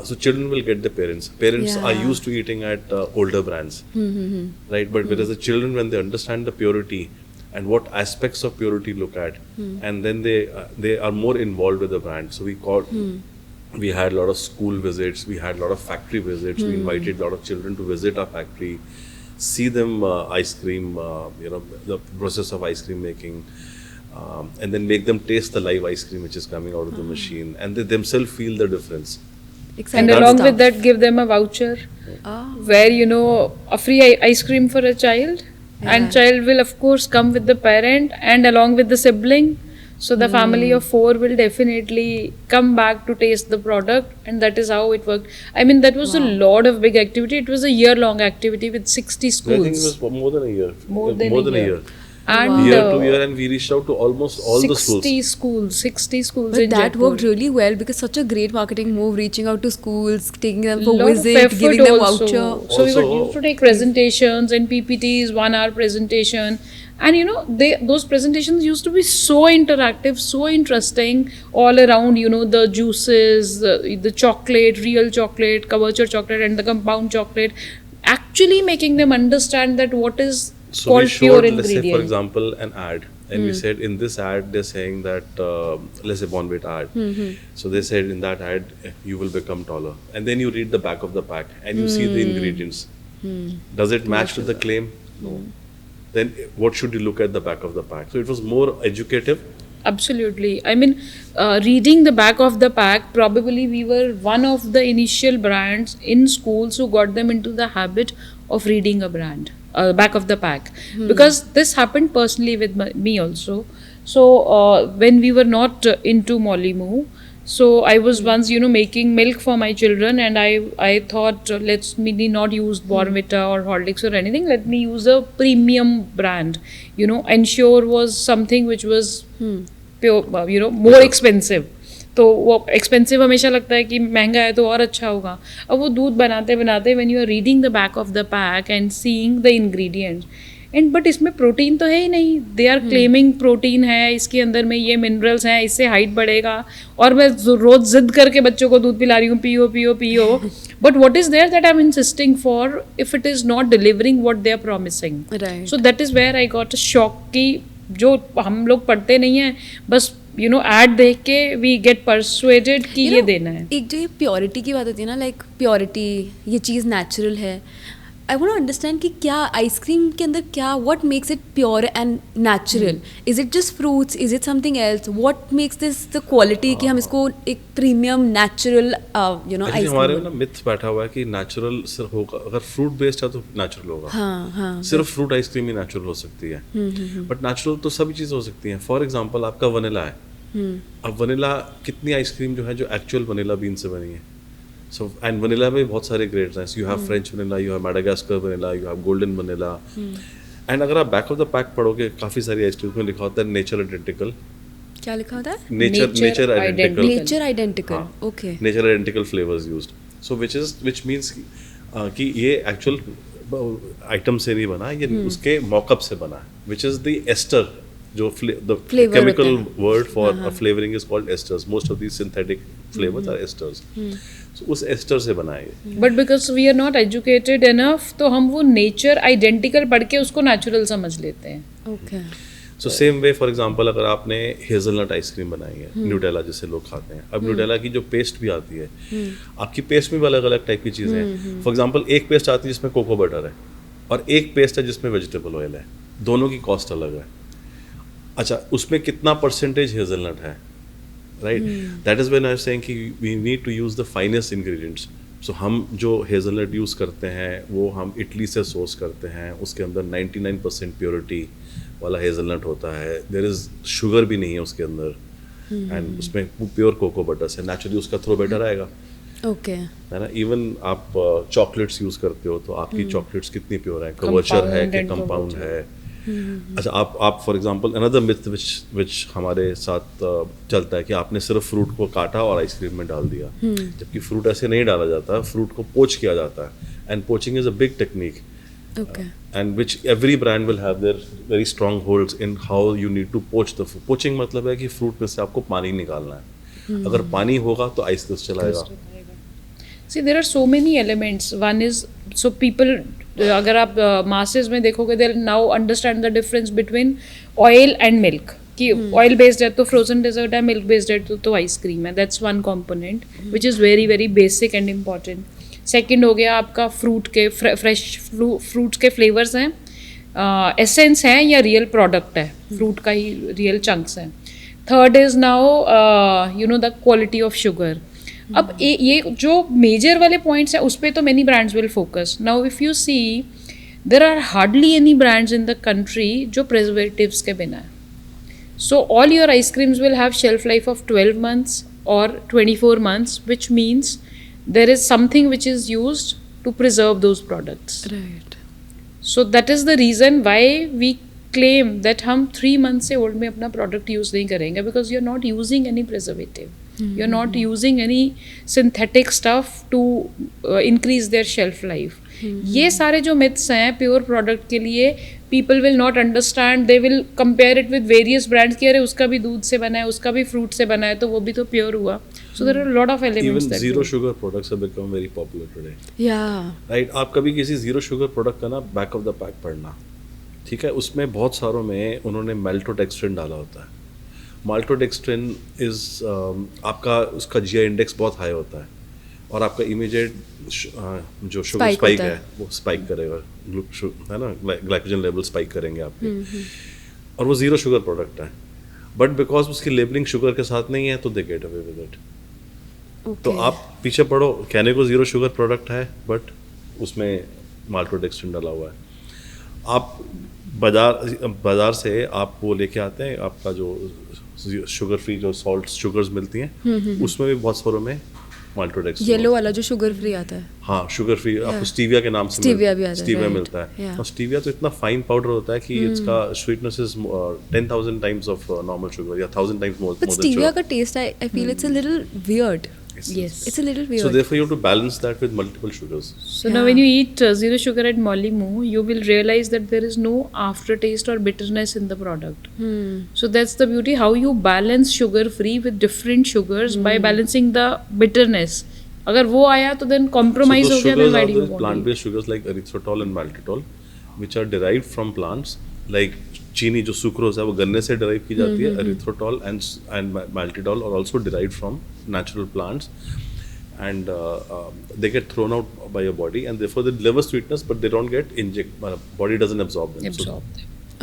So children will get the parents. Parents are Yeah. used to eating at older brands, right? But whereas the children, when they understand the purity and what aspects of purity look at, and then they are more involved with the brand. So we had a lot of school visits, we had a lot of factory visits. We invited a lot of children to visit our factory, see them ice cream, you know, the process of ice cream making. And then make them taste the live ice cream which is coming out of the machine, and they themselves feel the difference. And Exciting along stuff. with that, give them a voucher where, you know, a free ice cream for a child. And child will, of course, come with the parent and along with the sibling. So the family of 4 will definitely come back to taste the product, and that is how it worked. I mean, that was a lot of big activity. It was a year-long activity with 60 I think it schools. was more than a year. More than a year. And Year to year, and we reached out to almost all the schools. 60 schools But in that Jaipur. worked really well because such a great marketing move, reaching out to schools, taking them for Lot of visit, effort giving them also. voucher. So we Also- used to take presentations and PPTs, 1 hour presentation, and you know those presentations used to be so interactive, so interesting, all around. You know, the juices, the chocolate, real chocolate, Kavacher chocolate, and the compound chocolate, actually making them understand that what is So called we showed, pure let's say, for ingredient. example, an ad, and we said in this ad they're saying that let's say Bonvit ad. So they said in that ad you will become taller, and then you read the back of the pack and you see the ingredients. Does it match to the claim? No. Then what should you look at the back of the pack? So it was more educative. Absolutely. I mean, reading the back of the pack, probably we were one of the initial brands in schools who got them into the habit of reading a brand, back of the pack. Because this happened personally with me also. So when we were not into Mollymoo, so I was once, you know, making milk for my children, and I thought, let's me not use Bournvita or Horlicks or anything. Let me use a premium brand. You know, Ensure was something which was pure, you know, more expensive. तो वो expensive हमेशा लगता है कि महंगा है तो और अच्छा होगा. अब वो दूध बनाते बनाते when you are reading the back of the pack and seeing the ingredients, and but इसमें प्रोटीन तो है ही नहीं. दे आर क्लेमिंग प्रोटीन है इसके अंदर में, ये मिनरल्स हैं, इससे हाइट बढ़ेगा, और मैं रोज जिद करके बच्चों को दूध पिला रही हूँ, पियो पियो पियो. But what is there that I am insisting for if it is not delivering what they are promising. Right. So that is where I got a shock कि जो हम लोग पढ़ते नहीं हैं, बस यू नो ऐड देख के वी गेट परसुएटेड कि ये देना है. एक जो ये प्योरिटी की बात होती है ना, लाइक प्योरिटी, ये चीज़ नेचुरल है. आई वांट टू अंडरस्टैंड कि क्या आइसक्रीम के अंदर क्या, what makes it pure and natural? Is it just fruits? Is it something else? What makes this the quality कि हम इसको एक premium natural you know Actually, हमारे आइसक्रीम? ना मिथ बैठा हुआ है कि नेचुरल सिर्फ होगा, अगर फ्रूट बेस्ड है तो नेचुरल होगा. हाँ हाँ. सिर्फ फ्रूट आइसक्रीम ही नेचुरल हो सकती है. बट नेचुरल तो सभी चीज़ हो सकती हैं. फॉर एग्जांपल आपका वनीला है, अब वनीला कितनी आइसक्रीम जो है जो एक्चुअल वनीला बीन से बनी है. सो एंड वनीला में बहुत सारे ग्रेड्स हैं. You have French vanilla, you have Madagascar vanilla, you have golden vanilla. And अगर आप बैक ऑफ द पैक पढ़ोगे काफ़ी सारी आइसक्रीम में लिखा होता है नेचर आइडेंटिकल. क्या लिखा होता है? Nature identical. Nature identical. Okay. Nature identical flavours used. So which means कि ये एक्चुअल आइटम से नहीं बना, ये उसके मॉकअप से बना है, विच इज द एस्टर. जो the chemical word for flavouring is called esters. Most of these synthetic flavours are esters. So उस एस्टर से बना है. But because we are not educated enough, तो हम वो नेचर आइडेंटिकल पढ़ के उसको नेचुरल समझ लेते हैं. Okay. So same way for example अगर आपने हेजलनट आइसक्रीम बनाई है, न्यूटेला जिसे लोग खाते हैं. अब न्यूटेला की जो पेस्ट भी आती है, आपकी पेस्ट में भी अलग अलग टाइप की चीज़ें हैं. फॉर एग्जांपल एक पेस्ट आती है जिसमें कोको बटर है और एक पेस्ट है जिसमें वेजिटेबल ऑयल है. दोनों की कॉस्ट अलग है. अच्छा, उसमें कितना परसेंटेज हेजलनट है, right? That is when I am saying कि we need to use the finest ingredients. So हम जो हेजलनट यूज़ करते हैं वो हम इटली से सोर्स करते हैं. उसके अंदर 99% प्योरिटी वाला हेजलनट होता है. देयर इज शुगर भी नहीं है उसके अंदर. एंड उसमें प्योर कोको बटर से नेचुरली उसका थ्रो बेटर आएगा. ओके. है ना? इवन आप चॉकलेट्स यूज़ करते हो तो आपकी चॉकलेट्स कितनी प्योर है, कवर्चर है कि कंपाउंड है. अच्छा, आप फॉर एग्जांपल अनदर मिथ विच हमारे साथ चलता है कि आपने सिर्फ फ्रूट को काटा और आइसक्रीम में डाल दिया. जबकि फ्रूट ऐसे नहीं डाला जाता. फ्रूट को पोच किया जाता है. And poaching is a big technique. Okay. And which every brand will have their very strong holds in how you need to poach the fruit. Poaching मतलब है कि फ्रूट में से आपको पानी निकालना है. अगर पानी होगा तो आइस क्रिस्प चलाएगा. See, there are so many elements. One is, so people, अगर आप masses में देखोगे, they'll now understand the difference between oil and milk. कि oil based है तो frozen dessert है, milk based है तो ice cream है. That's one component which is very very basic and important. Second हो गया आपका फ्रूट के फ्रेश फ्रूट्स के फ्लेवर्स हैं, एसेंस हैं या रियल प्रोडक्ट है, फ्रूट का ही रियल चंक्स हैं. Third is now you know the quality of sugar. अब ये जो मेजर वाले पॉइंट्स हैं उस पर तो many brands will focus. Now if you see there are hardly any brands in the country जो प्रिजर्वेटिव्स के बिना है. So all your ice creams will have shelf life of 12 months और 24 months, which means there is something which is used to preserve those products. Right. So that is the reason why we claim that हम 3 months से old में अपना product use नहीं करेंगे, because you're not using any preservative. You're not using any synthetic stuff to increase their shelf life. ये सारे जो myths हैं प्योर प्रोडक्ट के लिए, people will not understand. They will compare it with various brands कि अरे उसका भी दूध से बना है, उसका भी फ्रूट से बना है, तो वो भी तो प्योर हुआ. So there are a lot of elements. Even zero sugar products have become very popular today. Yeah. Right? आप कभी किसी जीरो शुगर प्रोडक्ट का ना बैक ऑफ द पैक पढ़ना, ठीक है? उसमें बहुत सारों में उन्होंने माल्टोडेक्स्ट्रिन डाला होता है. माल्टोडेक्स्ट्रिन इज आपका उसका GI इंडेक्स बहुत हाई होता है और आपका इमीडिएट जो शुगर स्पाइक है वो स्पाइक करेगा, है ना? ग्लाइकोजन लेवल स्पाइक करेंगे आपके. और वो जीरो शुगर प्रोडक्ट है, बट बिकॉज उसकी लेबलिंग शुगर के साथ नहीं है तो they get away with it. तो आप पीछे पढ़ो, कहने को जीरो शुगर प्रोडक्ट है बट उसमें माल्टोडेक्स्ट्रिन डाला हुआ है. आप बाजार से आप वो लेके आते हैं, आपका जो शुगर फ्री जो सॉल्ट शुगर्स मिलती हैं उसमें भी बहुत सारों में माल्टोडेक्स्ट्रिन. येलो वाला जो शुगर फ्री आता है. हाँ, शुगर फ्री. आपको स्टीविया के नाम से स्टीविया भी आता है. स्टीविया मिलता है. और स्टीविया तो इतना फाइन पाउडर होता है कि इसका sweetness is 10,000 times of normal sugar या 1,000 टाइम्स मोर. But स्टीविया का test I feel it's a little weird. Yes. It's a little weird. So therefore you have to balance that with multiple sugars. So now when you eat zero sugar at Molly Moo, you will realize that there is no aftertaste or bitterness in the product. So that's the beauty, how you balance sugar free with different sugars by balancing the bitterness. अगर वो आया तो then compromise हो गया, then why do you want plant-based sugars like erythritol and maltitol, which are derived from plants. Like चीनी जो sucrose है वो गन्ने से डिराइव की जाती है. Erythritol and maltitol are also derived from natural plants and they get thrown out by your body and therefore they deliver sweetness but they don't get inject, body doesn't absorb them.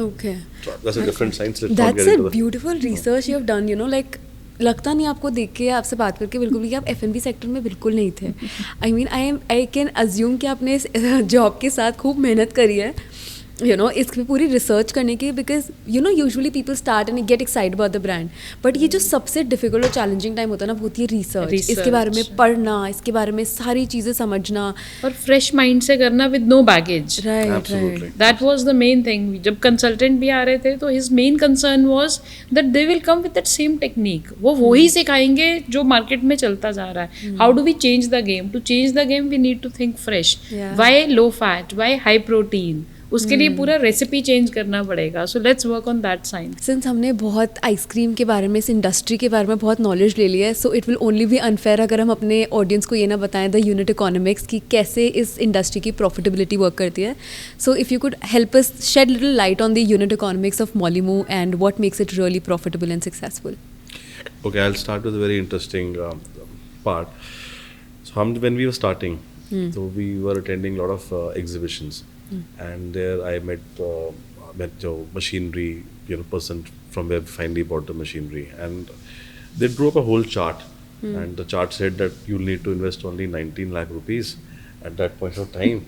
Okay. So that's a different science. That's a beautiful research you have done, you know, like लगता नहीं आपको देख के, आपसे बात करके बिल्कुल भी कि आप F&B सेक्टर में बिल्कुल नहीं थे. I mean I can assume कि आपने इस जॉब के साथ खूब मेहनत करी है. यू नो इस पे पूरी रिसर्च करने की, because you know usually people start and get excited about the brand, but ये जो सबसे डिफिकल्ट और चैलेंजिंग टाइम होता है ना वो होती है रिसर्च, इसके बारे में Research. पढ़ना, इसके बारे में सारी चीज़ें समझना. और फ्रेश माइंड से करना with no baggage. Right Absolutely. Right. That was the main thing. जब कंसल्टेंट भी आ रहे थे तो his main concern was that they will come with that same technique. वो वही सिखाएंगे जो मार्केट में चलता जा रहा है. How do we change the game? To change the game we need to think fresh. Yeah. Why low fat, why high protein? उसके लिए पूरा रेसिपी चेंज करना पड़ेगा. So let's work on that science. Since हमने बहुत ice cream के बारे में, इस इंडस्ट्री के बारे में बहुत नॉलेज ले लिया है, so it will only B unfair अगर हम अपने ऑडियंस को ये ना बताएं द यूनिट इकोनॉमिक्स की कैसे इस इंडस्ट्री की प्रॉफिटेबिलिटी वर्क करती है. So if you could help us shed little light on the unit economics of Molimou and what makes it really profitable and successful. Okay, I'll start with a very interesting part. So, when we were starting, so we were attending a lot of exhibitions, and there I met the machinery, person from where we finally bought the machinery, and they drew up a whole chart, and the chart said that you'll need to invest only 19 lakh rupees at that point of time,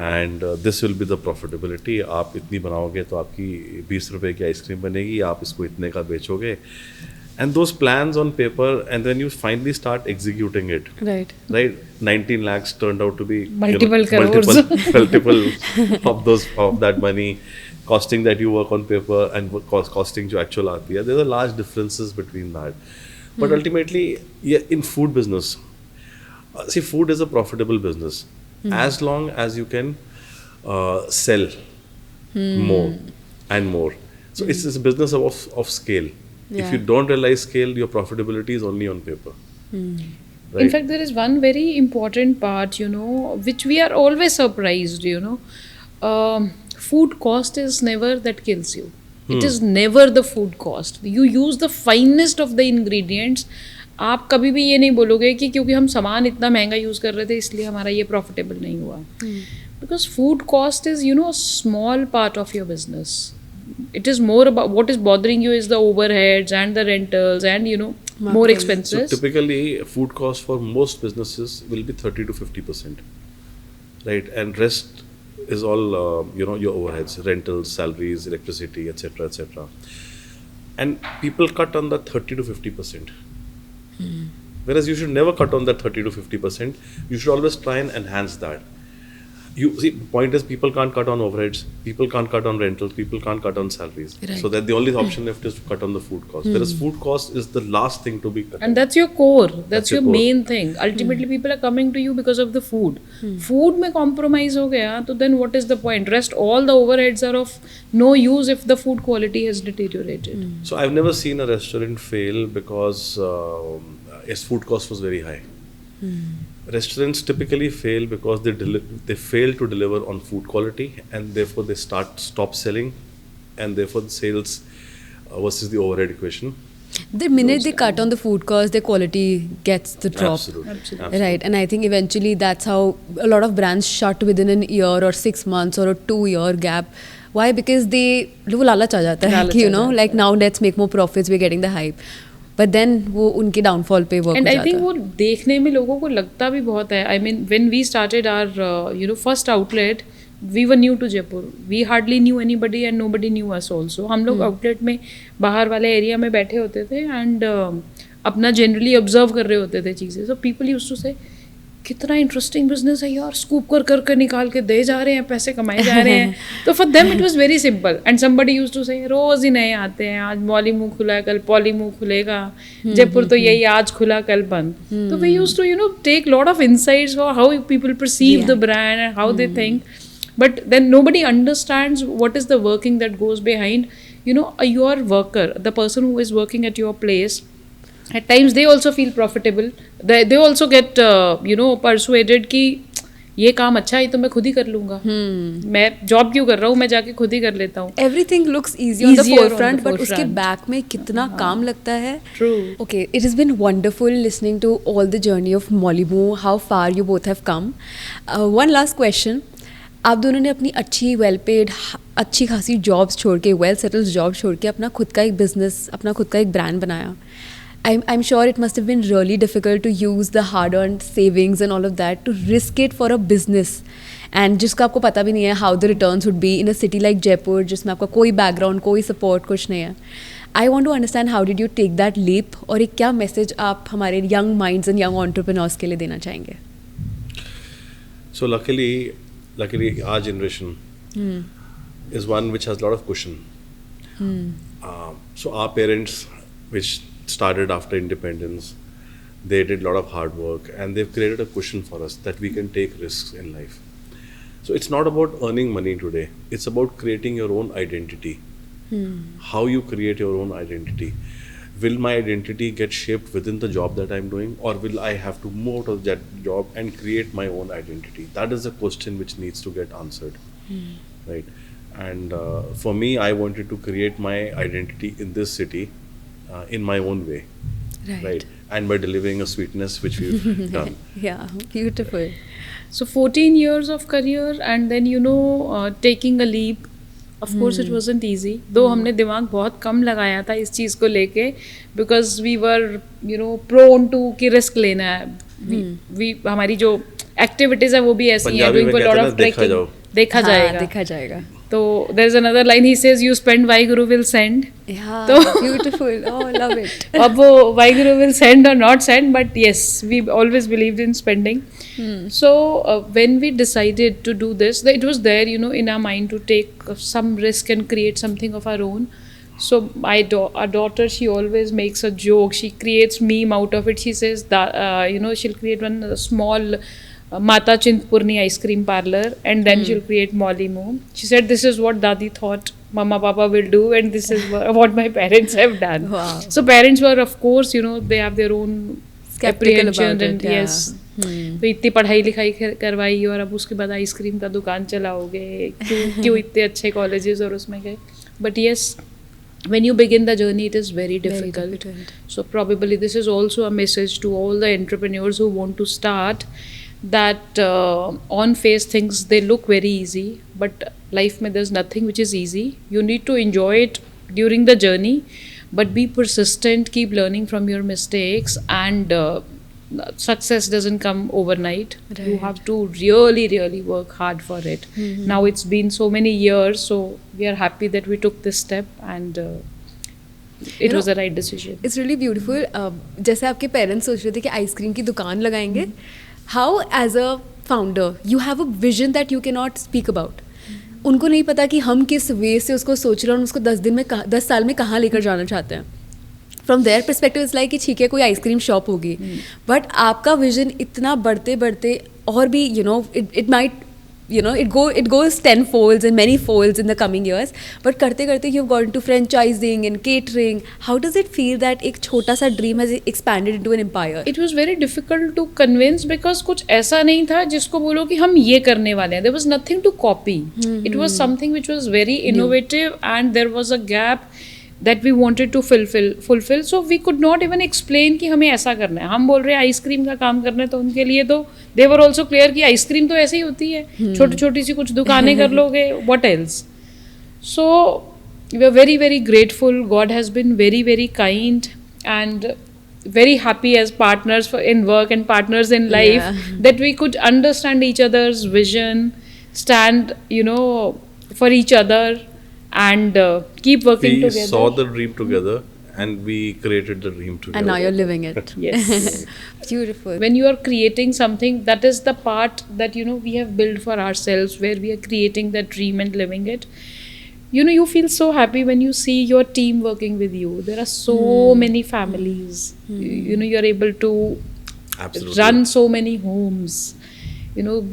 and this will be the profitability. आप इतनी बनाओगे तो आपकी 20 रुपए की ice cream बनेगी, आप इसको इतने का बेचोगे. And those plans on paper, and when you finally start executing it, right. right, 19 lakhs turned out to be Multiple crores. multiple of that money costing that you work on paper and costing जो actual आती है. There's a large differences between that, but ultimately, yeah, in food business, see, food is a profitable business as long as you can sell more and more. So it's a business of scale. If Yeah. you don't realize scale, your profitability is only on paper. Right? In fact, there is one very important part, which we are always surprised, food cost is never that kills you. It is never the food cost. You use the finest of the ingredients. आप कभी भी ये नहीं बोलोगे कि क्योंकि हम सामान इतना महंगा यूज़ कर रहे थे इसलिए हमारा ये प्रॉफिटेबल नहीं हुआ. Because food cost is, a small part of your business. It is more about what is bothering you is the overheads and the rentals and more Marketing. expenses. So typically, food cost for most businesses will be 30 to 50%, right? And rest is all your overheads, rentals, salaries, electricity, etc., etc. And people cut on the 30 to 50%. Whereas you should never cut on that 30 to 50%. You should always try and enhance that. You see, the point is people can't cut on overheads, people can't cut on rentals, people can't cut on salaries. Right. So that the only option left is to cut on the food cost. Whereas food cost is the last thing to be cut. And that's your core. That's your your core. main thing. Ultimately, people are coming to you because of the food. Food में compromise हो गया, तो then what is the point? Rest all the overheads are of no use if the food quality has deteriorated. So I've never seen a restaurant fail because its food cost was very high. Restaurants typically fail because they fail to deliver on food quality, and therefore they stop selling, and therefore the sales versus the overhead equation. The minute they cut on the food cost, their quality gets the drop. Absolutely. Right, and I think eventually that's how a lot of brands shut within an year or 6 months or a 2-year gap. Why? Because वो लालच आ जाता है कि like now let's make more profits, we're getting the hype. But then वो उनके downfall पे work हो And जाता I think है. वो देखने में लोगों को लगता भी बहुत है. I mean, when we started our first outlet, we were new to Jaipur. We hardly knew anybody and nobody knew us also. हम लोग आउटलेट में बाहर वाले एरिया में बैठे होते थे and अपना जनरली ऑब्जर्व कर रहे होते थे चीज़ें. So people used to say, कितना इंटरेस्टिंग बिजनेस है यार, स्कूप कर निकाल के दे जा रहे हैं, पैसे कमाए जा रहे हैं. तो for them it was very simple. And somebody used to say रोज ही नए आते हैं, आज Molimou खुला है, कल Polimou खुलेगा, जयपुर तो यही आज खुला कल बंद. तो we used to take lot of insights for how people perceive the brand and how they think. But then nobody understands what is the working that goes behind. Your worker, the person who is working at your place, at times they also feel profitable. They also get persuaded कि ये काम अच्छा है तो मैं खुद ही कर लूँगा. मैं जॉब क्यों कर रहा हूँ, मैं जाके खुद ही कर लेता हूँ. Everything looks easy on the Easier on the forefront, but उसके forefront. बैक में कितना काम लगता है. True. Okay, it has been wonderful listening to all the journey of Molimou, how far you both have come. One last question. आप दोनों ने अपनी अच्छी वेल पेड अच्छी खासी जॉब्स छोड़ के, वेल सेटल्ड जॉब छोड़ के अपना खुद का एक बिजनेस, अपना खुद का एक ब्रांड बनाया. I'm sure it must have been really difficult to use the hard-earned savings and all of that to risk it for a business and जिसका आपको पता भी नहीं है how the returns would be in a city like Jaipur, जिसमें आपका कोई background, कोई सपोर्ट, कुछ नहीं है. I want to understand how did you take that leap, और एक क्या मैसेज आप हमारे young minds and young entrepreneurs के लिए देना चाहेंगे? So luckily, our generation is one which has a lot of cushion. So our parents, which started after independence, they did a lot of hard work and they've created a cushion for us that we can take risks in life. So it's not about earning money today. It's about creating your own identity. How you create your own identity. Will my identity get shaped within the job that I'm doing, or will I have to move out of that job and create my own identity? That is the question which needs to get answered, right? And for me, I wanted to create my identity in this city in my own way, right? And by delivering a sweetness which we've done. Yeah, beautiful. So 14 years of career and then taking a leap. Of course it wasn't easy, though हमने दिमाग बहुत कम लगाया था इस चीज़ को लेके, because we were prone to कि risk लेना है. we हमारी जो एक्टिविटीज़ है वो भी ऐसी हैं, doing a lot of trekking. देखा जाएगा. तो there is another line, he says you spend, Vaheguru will send. Yeah, तो beautiful. Oh, love it. अब वो Vaheguru will send or not send, but yes, we always believed in spending. So when we decided to do this, it was there, in our mind to take some risk and create something of our own. So our daughter, she always makes a joke. She creates meme out of it. She says that she'll create one small Mata Chintpurni ice cream parlor, and then she'll create Molly Moo. She said, this is what Dadi thought Mama Papa will do, and this is what my parents have done. Wow. So parents were, of course, they have their own Skeptical apprehension about and it, yeah. yes. तो इतनी पढ़ाई लिखाई करवाई और अब उसके बाद ice cream का दुकान चलाओगे, क्यों इतने अच्छे कॉलेजेस और उसमें गए. But yes, when you begin the journey, it is very difficult. So probably this is also a message to all the entrepreneurs who want to start, that on face things, they look very easy, but life mein there's nothing which is easy. You need to enjoy it during the journey, but be persistent, keep learning from your mistakes, and success doesn't come overnight. Right. You have to really work hard for it. Now it's been so many years, so we are happy that we took this step, and it was the right decision. It's really beautiful. जैसे आपके parents सोच रहे थे कि ice cream की दुकान लगाएंगे, how as a founder you have a vision that you cannot speak about. उनको नहीं पता कि हम किस वे से उसको सोच रहे हैं और उसको 10 साल में कहाँ लेकर जाना चाहते हैं. From their perspective it's like कि ठीक है कोई आइसक्रीम शॉप होगी, बट आपका विजन इतना बढ़ते और भी it might it goes 10 folds and many folds in the coming years, but करते you've gone into franchising and catering. How does it feel that एक छोटा सा dream has expanded into an empire? It was very difficult to convince, because कुछ ऐसा नहीं था जिसको बोलो कि हम ये करने वाले हैं. There was nothing to copy. It was something which was very innovative, and there was a gap that we wanted to fulfill. So we could not even explain कि हमें ऐसा करना है. हम बोल रहे हैं आइसक्रीम का काम करना है, तो उनके लिए तो they were also clear कि आइसक्रीम तो ऐसे ही होती है, छोटी सी कुछ दुकानें कर लोगे, what else. So we are very grateful. God has been very kind, and very happy as partners in work and partners in life, that we could understand each other's vision, stand for each other, and keep working together. We saw the dream together, and we created the dream together. And now you're living it. Yes. Beautiful. When you are creating something, that is the part that we have built for ourselves, where we are creating that dream and living it. You feel so happy when you see your team working with you. There are so many families. You are able to run so many homes.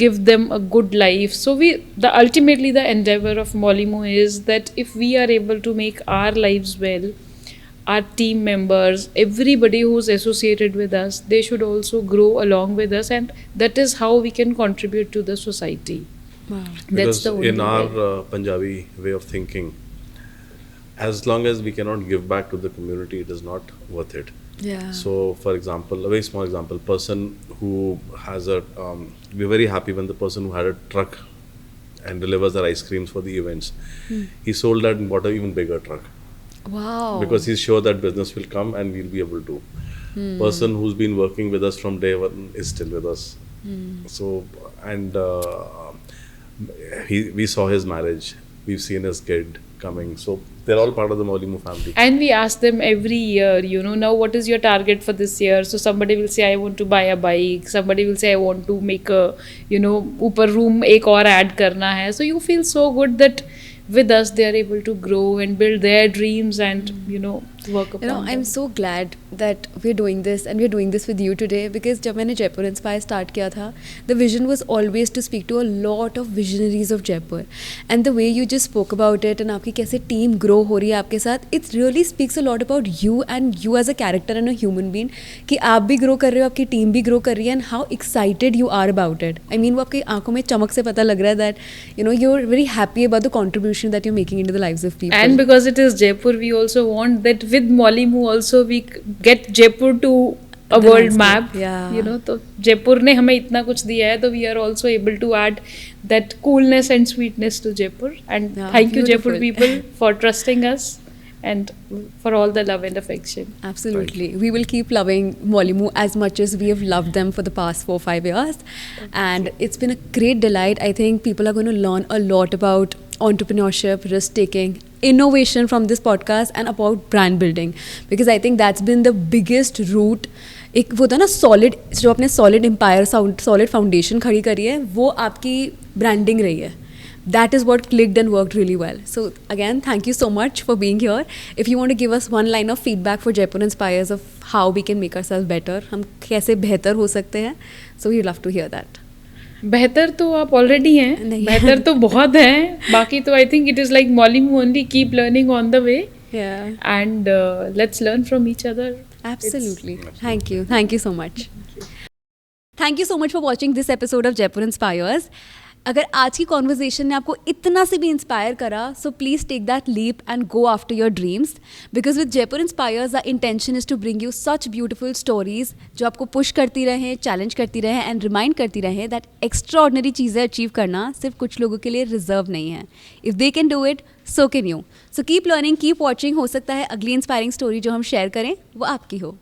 Give them a good life. So ultimately the endeavor of Molly Moo is that if we are able to make our lives well, our team members, everybody who's associated with us, they should also grow along with us, and that is how we can contribute to the society. Wow. That's the only in way. our Punjabi way of thinking, as long as we cannot give back to the community, it is not worth it. Yeah. So, for example, a very small example, person who has we're very happy when the person who had a truck and delivers our ice creams for the events, he sold that and bought an even bigger truck. Wow. Because he's sure that business will come and we'll be able to. Person who's been working with us from day one is still with us. So, and we saw his marriage, we've seen his kid coming, so they're all part of the Molimu family. And we ask them every year, now what is your target for this year? So somebody will say, I want to buy a bike. Somebody will say, I want to make a, ऊपर room एक और add करना है. So you feel so good that with us they are able to grow and build their dreams and, work upon them. I'm so glad that we're doing this and we're doing this with you today, because जब मैंने Jaipur Inspire start किया था, the vision was always to speak to a lot of visionaries of Jaipur, and the way you just spoke about it and आपकी कैसे team grow हो रही है आपके साथ, it really speaks a lot about you and you as a character and a human being, कि आप भी grow कर रहे हो, आपकी team भी grow कर रही है, and how excited you are about it. I mean वो आपकी आंखों में चमक से पता लग रहा है that you're very happy about the contribution that you're making into the lives of people. And because it is Jaipur, we also want that with Molimu also we get Jaipur to a The world landscape, map. yeah. तो Jaipur ने हमें इतना कुछ दिया है, तो we are also able to add that coolness and sweetness to Jaipur. And Yeah, thank you beautiful. Jaipur people for trusting us and for all the love and affection. Absolutely. We will keep loving Molimu as much as we have loved them for the past 4-5 years. And it's been a great delight. I think people are going to learn a lot about entrepreneurship, risk taking, innovation from this podcast and about brand building. Because I think that's been the biggest root. एक वो था ना solid, जो आपने solid empire solid foundation खड़ी करी है, वो आपकी ब्रांडिंग रही है. That is what clicked and worked really well. So again, thank you so much for being here. If you want to give us one line of feedback for Jaipur Inspires of how we can make ourselves better, हम कैसे बेहतर हो सकते हैं, so we'd love to hear that. बेहतर तो आप already हैं, नहीं. बेहतर तो बहुत हैं, बाकी तो I think it is like Molimu only, keep learning on the way. Yeah. And let's learn from each other. Absolutely. Thank you. Thank you so much. Thank you so much for watching this episode of Jaipur Inspires. अगर आज की conversation ने आपको इतना से भी inspire करा, so please take that leap and go after your dreams, because with Jaipur inspires the intention is to bring you such beautiful stories जो आपको पुश करती रहें, चैलेंज करती रहें एंड रिमाइंड करती रहें दैट एक्स्ट्रा ऑर्डिनरी चीज़ें अचीव करना सिर्फ कुछ लोगों के लिए रिजर्व नहीं है. If they can do it, so can you. So keep learning, keep watching. हो सकता है अगली इंस्पायरिंग स्टोरी जो हम शेयर करें वो आपकी हो.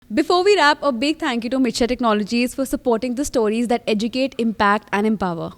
Before we wrap, a big thank you to Mitcha Technologies for supporting the stories that educate, impact and empower.